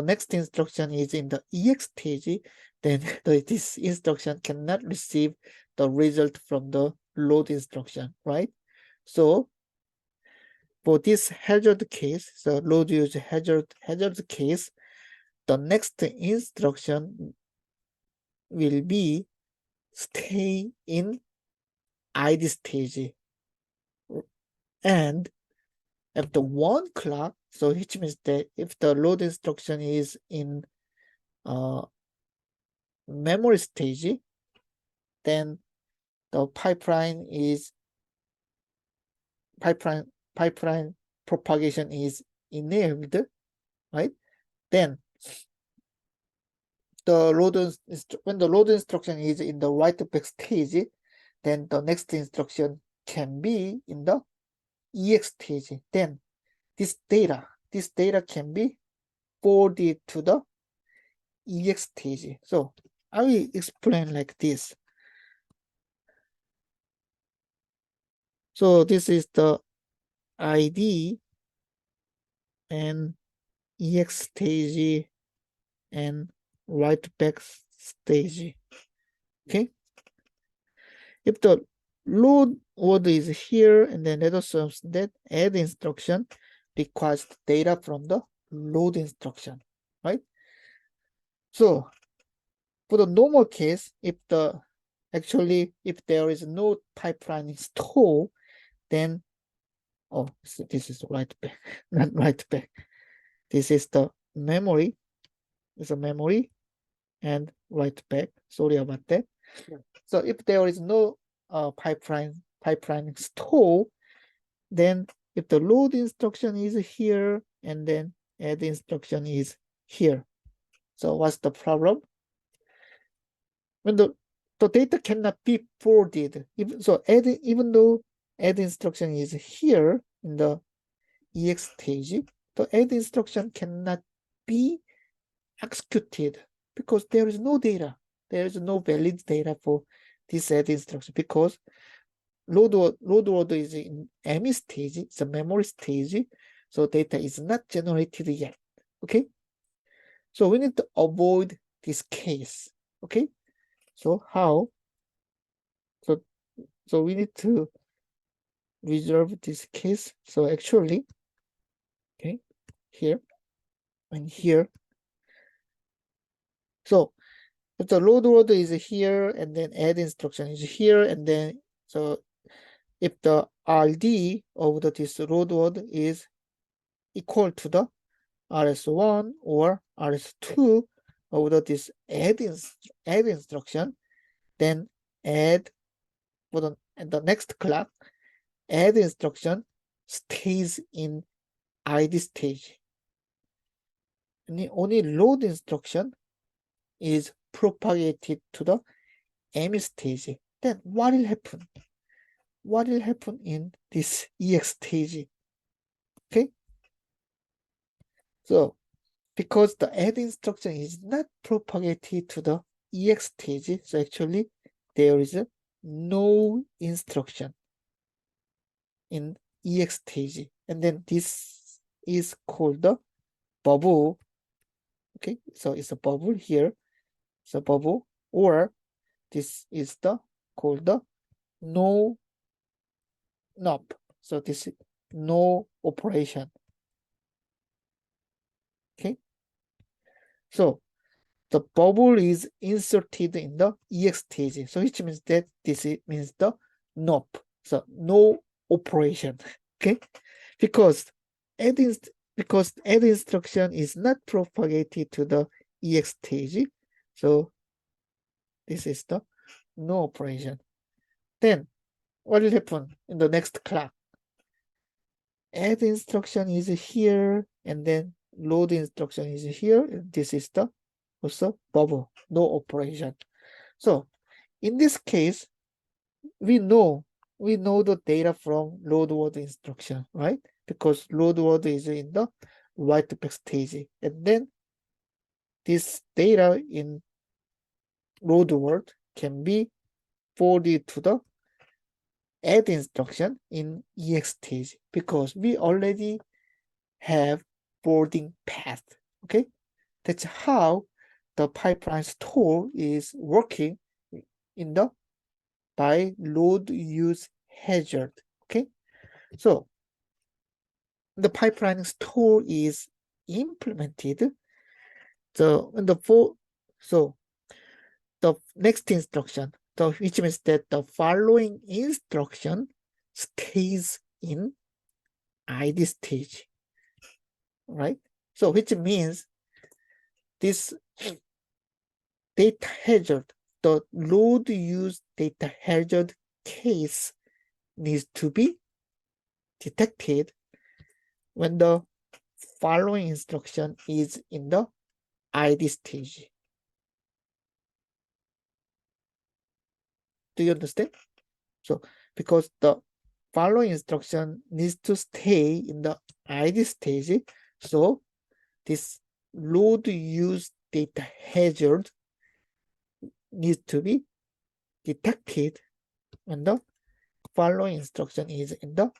Speaker 1: next instruction is in the EX stage, then this instruction cannot receive the result from the load instruction, right? So for this hazard case, so load use hazard case, the next instruction will be stay in ID stage, and at the 1 clock, so which means that if the load instruction is in memory stage, then the pipeline propagation is enabled, right? Then when the load instruction is in the write back stage, then the next instruction can be in the EX stage. Then this data can be forwarded to the EX stage. So I will explain like this. So this is the ID and EX stage and write back stage. Okay. If the load word is here, and then let us assume that add instruction requires data from the load instruction, right? So for the normal case, if there is no pipeline store, then so this is right back, not right back. This is the memory. It's a memory and right back. Sorry about that. Yeah. So if there is no pipeline store, then if the load instruction is here and then add instruction is here. So what's the problem? When the data cannot be forwarded, even though add instruction is here in the EX stage, the add instruction cannot be executed because there is no data. There is no valid data for this add instruction because load word is in ME stage, it's a memory stage, so data is not generated yet. Okay, so we need to avoid this case. Okay, so how? So we need to resolve this case. So actually, okay, here and here. So if the load word is here and then add instruction is here, and then so if the RD of this load word is equal to the RS1 or RS2 of this add instruction, then add for the next clock, add instruction stays in ID stage. And the only load instruction is propagated to the ME stage. Then what will happen? What will happen in this EX stage? Okay. So because the add instruction is not propagated to the EX stage, so actually there is no instruction in EX stage, and then this is called the bubble. Okay, so it's a bubble here. It's a bubble, or this is called the no NOP. So this is no operation. Okay, so the bubble is inserted in the EX stage, so which means that this means the NOP, so no operation. Okay, because add instruction is not propagated to the EX stage, so this is the no operation. Then what will happen in the next clock? Add instruction is here, and then load instruction is here. This is the also bubble, no operation. So in this case, we know the data from load word instruction, right? Because load word is in the write back stage, and then this data in load word can be forwarded to the add instruction in EX stage because we already have forwarding path. Okay, that's how the pipeline store is working in the by load use hazard. Okay, so the pipeline store is implemented. So the next instruction, which means that the following instruction stays in ID stage, right? So which means this data hazard, the load use data hazard case needs to be detected when the following instruction is in the ID stage. Do you understand? So because the following instruction needs to stay in the ID stage, so this load use data hazard needs to be detected when the following instruction is in the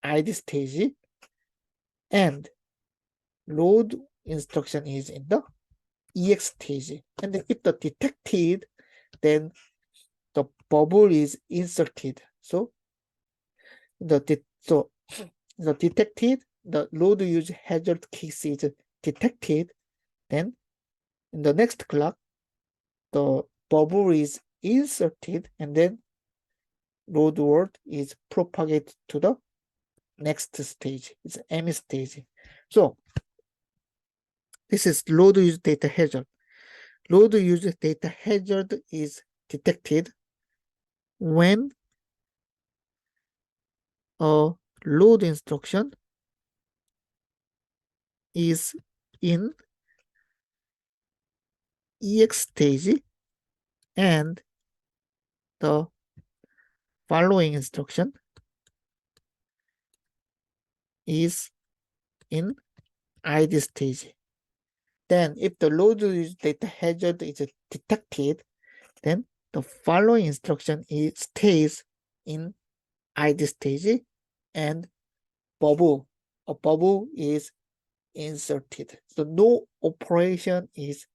Speaker 1: ID stage and load instruction is in the EX stage. And then if the detected, then the bubble is inserted. So the detected, the load use hazard case is detected. Then in the next clock, the bubble is inserted, and then load word is propagated to the next stage. It's M stage. So this is load use data hazard. Load use data hazard is detected when a load instruction is in EX stage and the following instruction is in ID stage. Then if the load use data hazard is detected, then the following instruction stays in ID stage and a bubble is inserted. So no operation is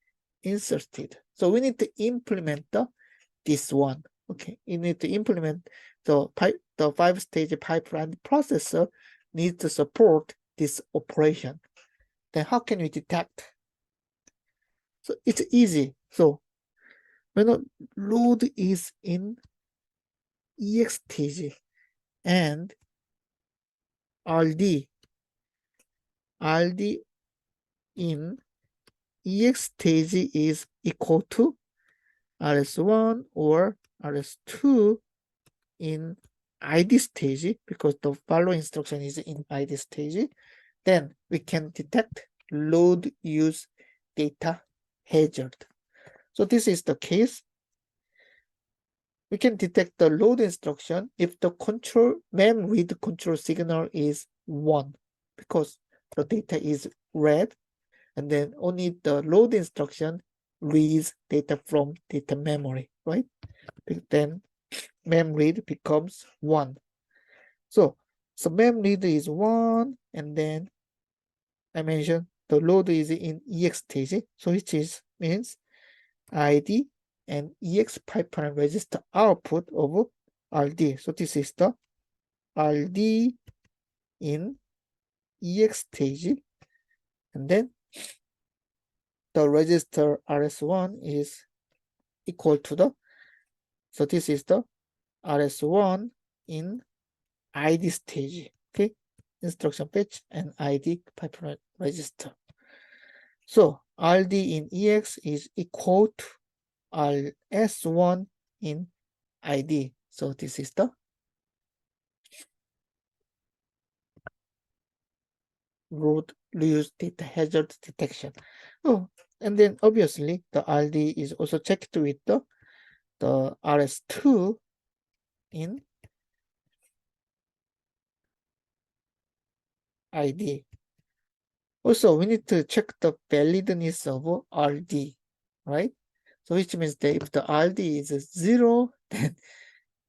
Speaker 1: inserted. So we need to implement this one. Okay, you need to implement the 5-stage pipeline processor needs to support this operation. Then how can we detect? So it's easy. So when a load is in EX stage and RD in EX stage is equal to RS1 or RS2 in ID stage, because the following instruction is in ID stage, then we can detect load use data hazard. So this is the case. We can detect the load instruction if the mem read control signal is 1, because the data is read, and then only the load instruction reads data from data memory, right? Then mem read becomes 1. So mem read is 1, and then I mentioned the load is in EX stage, so which means ID and EX pipeline register output of RD. So this is the RD in EX stage, and then the register RS1 is equal to so this is the RS1 in ID stage. Okay, instruction fetch and ID pipeline register. So RD in EX is equal to RS1 in ID. So this is the load use data hazard detection. Oh, and then obviously the RD is also checked with the RS2 in ID. Also, we need to check the validness of RD, right? So which means that if the RD is 0,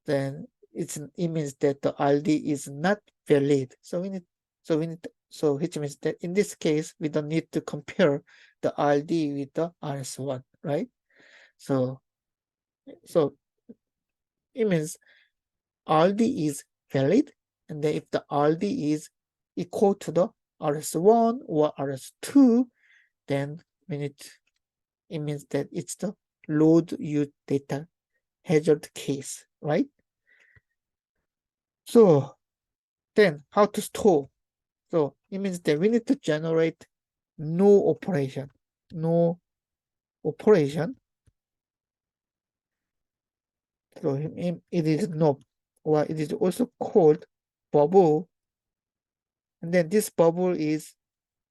Speaker 1: then it means that the RD is not valid. So which means that in this case we don't need to compare the RD with the RS1, right? So it means RD is valid, and then if the RD is equal to the RS1 or RS2, then it means that it's the load use data hazard case, right? So then how to store? So it means that we need to generate no operation. So it is no, or it is also called bubble. And then this bubble is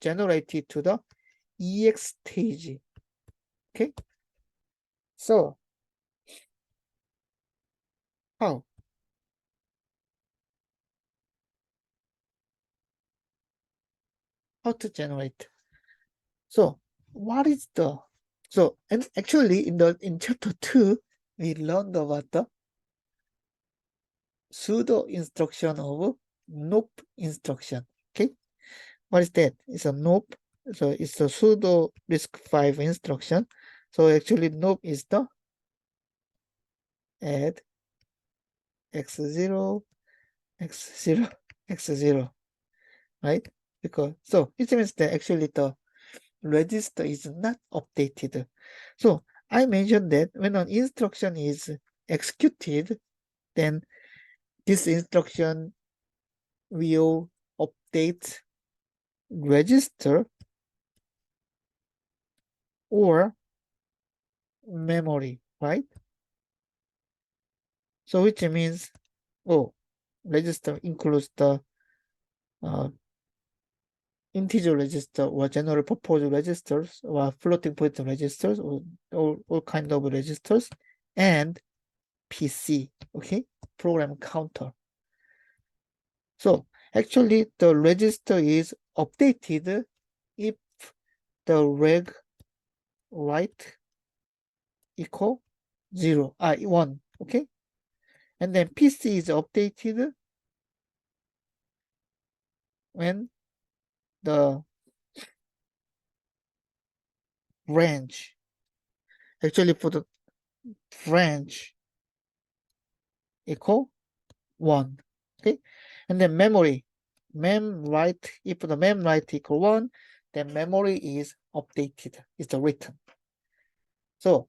Speaker 1: generated to the EX stage. Okay. So how? How to generate? So what is and actually in chapter 2, we learned about the pseudo instruction of NOP instruction. Okay. What is that? It's a NOP So it's a pseudo RISC-V instruction. So actually NOP is the add x0, x0, x0, right? Because so it means that actually the register is not updated. So I mentioned that when an instruction is executed, then this instruction will update register or memory, right? So which means, oh, register includes the integer register or general purpose registers or floating point registers or all kind of registers and PC, okay, program counter. So actually the register is updated if the reg write equal 0, 1, okay? And then PC is updated when the range, actually for the range equal 1, okay? And then memory, mem write, if the mem write equal 1, then memory is updated, is written. So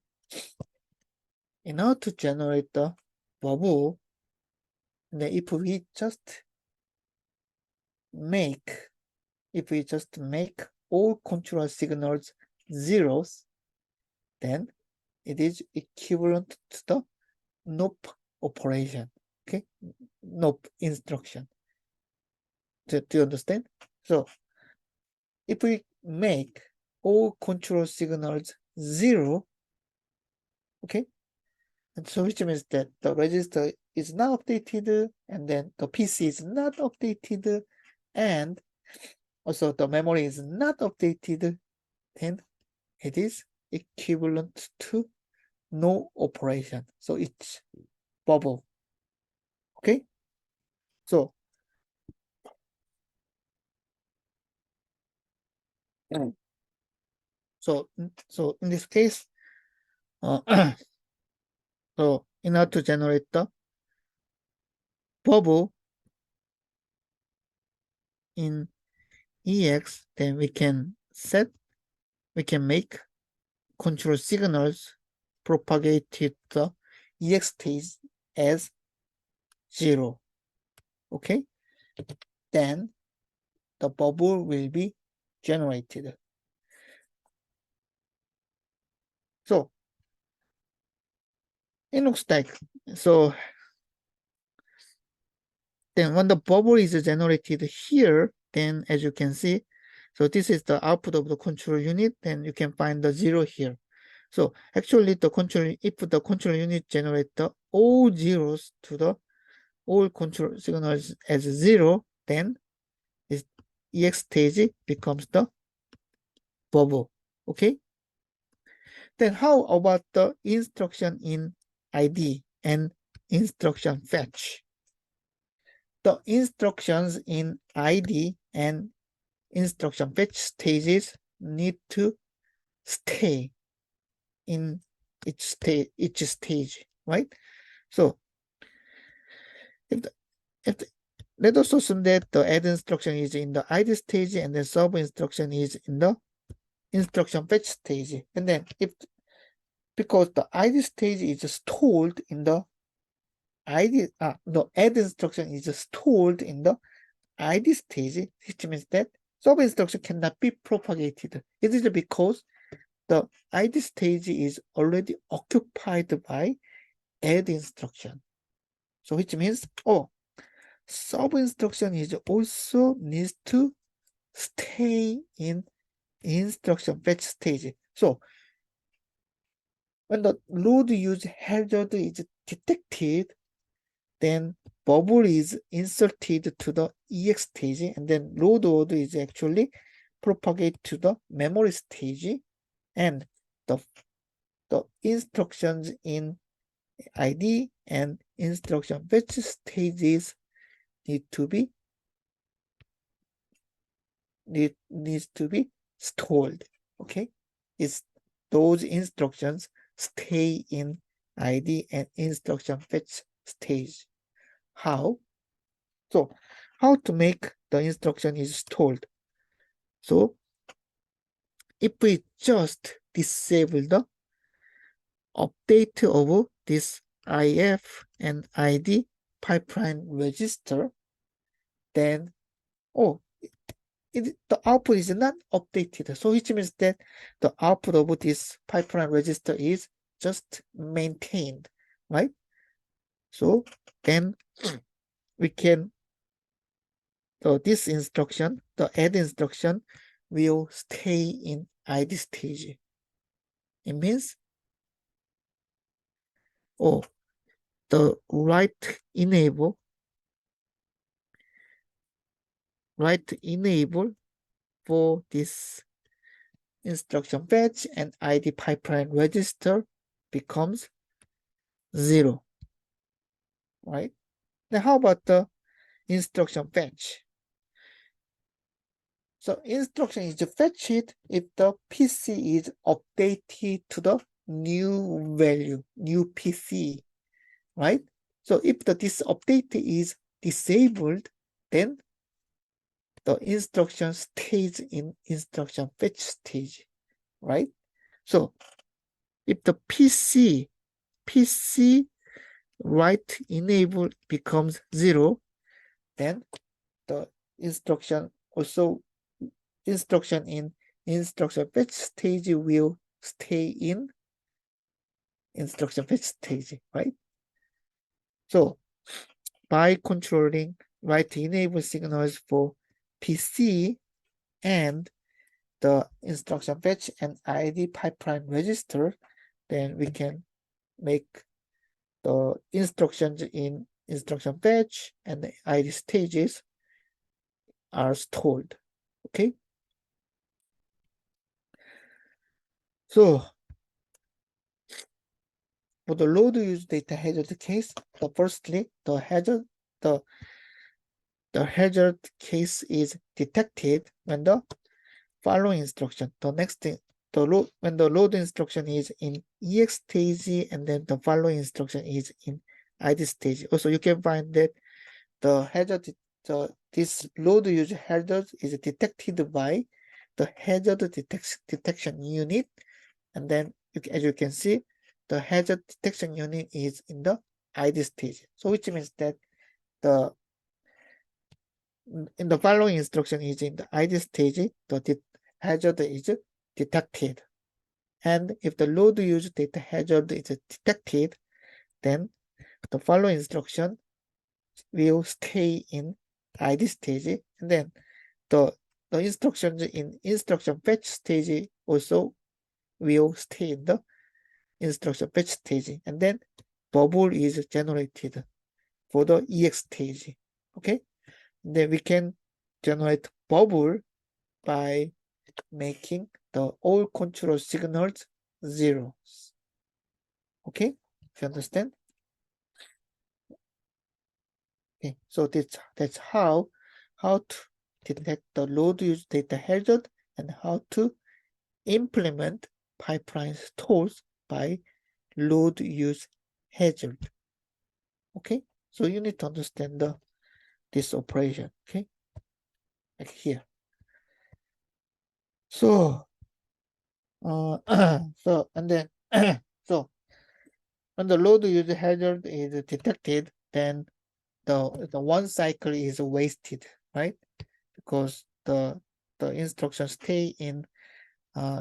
Speaker 1: in order to generate the bubble, then if we just make all control signals zeros, then it is equivalent to the NOP operation, okay? NOP instruction. Do you understand? So if we make all control signals 0, okay, and so which means that the register is not updated, and then the PC is not updated, and also the memory is not updated, then it is equivalent to no operation. So it's bubble. Okay? So so in this case, so in order to generate the bubble in EX, then we can make control signals propagated the EX stage as 0. Okay? Then the bubble will be generated. So it looks like, so then when the bubble is generated here, then as you can see, so this is the output of the control unit, then you can find the 0 here. So actually the control, if the control unit generate the all zeros to the all control signals as 0, then this EX stage becomes the bubble. Okay? Then how about the instruction in ID and instruction fetch? The instructions in ID and instruction fetch stages need to stay in each stage, right? So let us assume that the add instruction is in the ID stage and the sub instruction is in the instruction fetch stage. And then because the ID stage is stored in the the add instruction is stored in the ID stage, which means that sub instruction cannot be propagated. It is because the ID stage is already occupied by add instruction. So which means, sub instruction is also needs to stay in instruction fetch stage. So when the load use hazard is detected, then bubble is inserted to the EX stage, and then load order is actually propagated to the memory stage, and the instructions in ID and instruction fetch stages needs to be stalled. Okay, it's those instructions stay in ID and instruction fetch stage. How? So how to make the instruction is stalled? So if we just disable the update of this IF and ID pipeline register, then the output is not updated. So which means that the output of this pipeline register is just maintained, right? So then we can, this instruction, the add instruction will stay in ID stage. It means, the write enable for this instruction fetch and ID pipeline register becomes 0, right? Now how about the instruction fetch? So instruction is fetched if the PC is updated to the new value, new PC, right? So if this update is disabled, then the instruction stays in instruction fetch stage, right? So if the PC write enable becomes 0, then the instruction in instruction fetch stage will stay in instruction fetch stage, right? So by controlling write enable signals for PC and the instruction fetch and ID pipeline register, then we can make the instructions in instruction fetch and the ID stages are stalled. Okay. So for the load use data hazard case, firstly the hazard case is detected when the following instruction, when the load instruction is in EX stage and then the following instruction is in ID stage. Also, you can find that the hazard, this load use hazard is detected by the hazard detection unit, and then as you can see, the hazard detection unit is in the ID stage. So which means that in the following instruction is in the ID stage, the hazard is detected. And if the load use data hazard is detected, then the following instruction will stay in ID stage, and then the instructions in instruction fetch stage also will stay in the instruction fetch stage, and then bubble is generated for the EX stage. Okay, then we can generate bubble by making the all control signals zeros. Okay, you understand? Okay, so that's how to detect the load use data hazard and how to implement pipeline stalls by load use hazard. Okay, so you need to understand this operation. Okay, like here. So so and then so when the load use hazard is detected, then the one cycle is wasted, right? Because the instructions stay in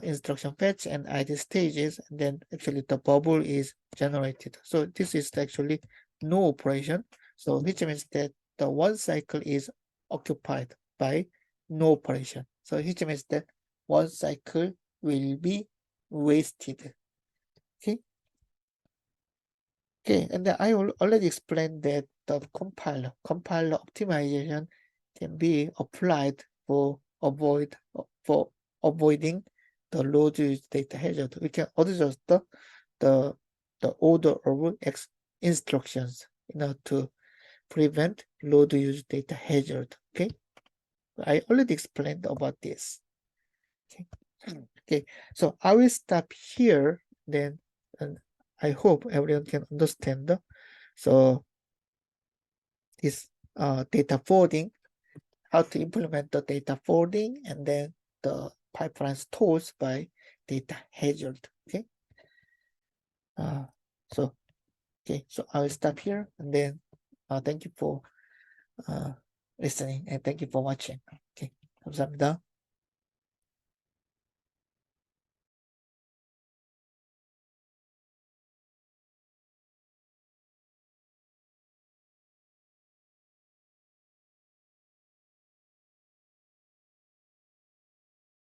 Speaker 1: instruction fetch and ID stages, and then actually the bubble is generated. So this is actually no operation. So which means that the one cycle is occupied by no operation. So which means that one cycle will be wasted. Okay. Okay, and then I already explained that the compiler optimization can be applied for avoiding the load use data hazard. We can adjust the order of instructions in order to prevent load use data hazard. Okay, I already explained about this. Okay, so I will stop here then, and I hope everyone can understand. So this data folding, how to implement the data folding, and then the pipeline stores by data hazard. Okay. So so I will stop here, and then thank you for listening, and thank you for watching. Okay, 감사합니다.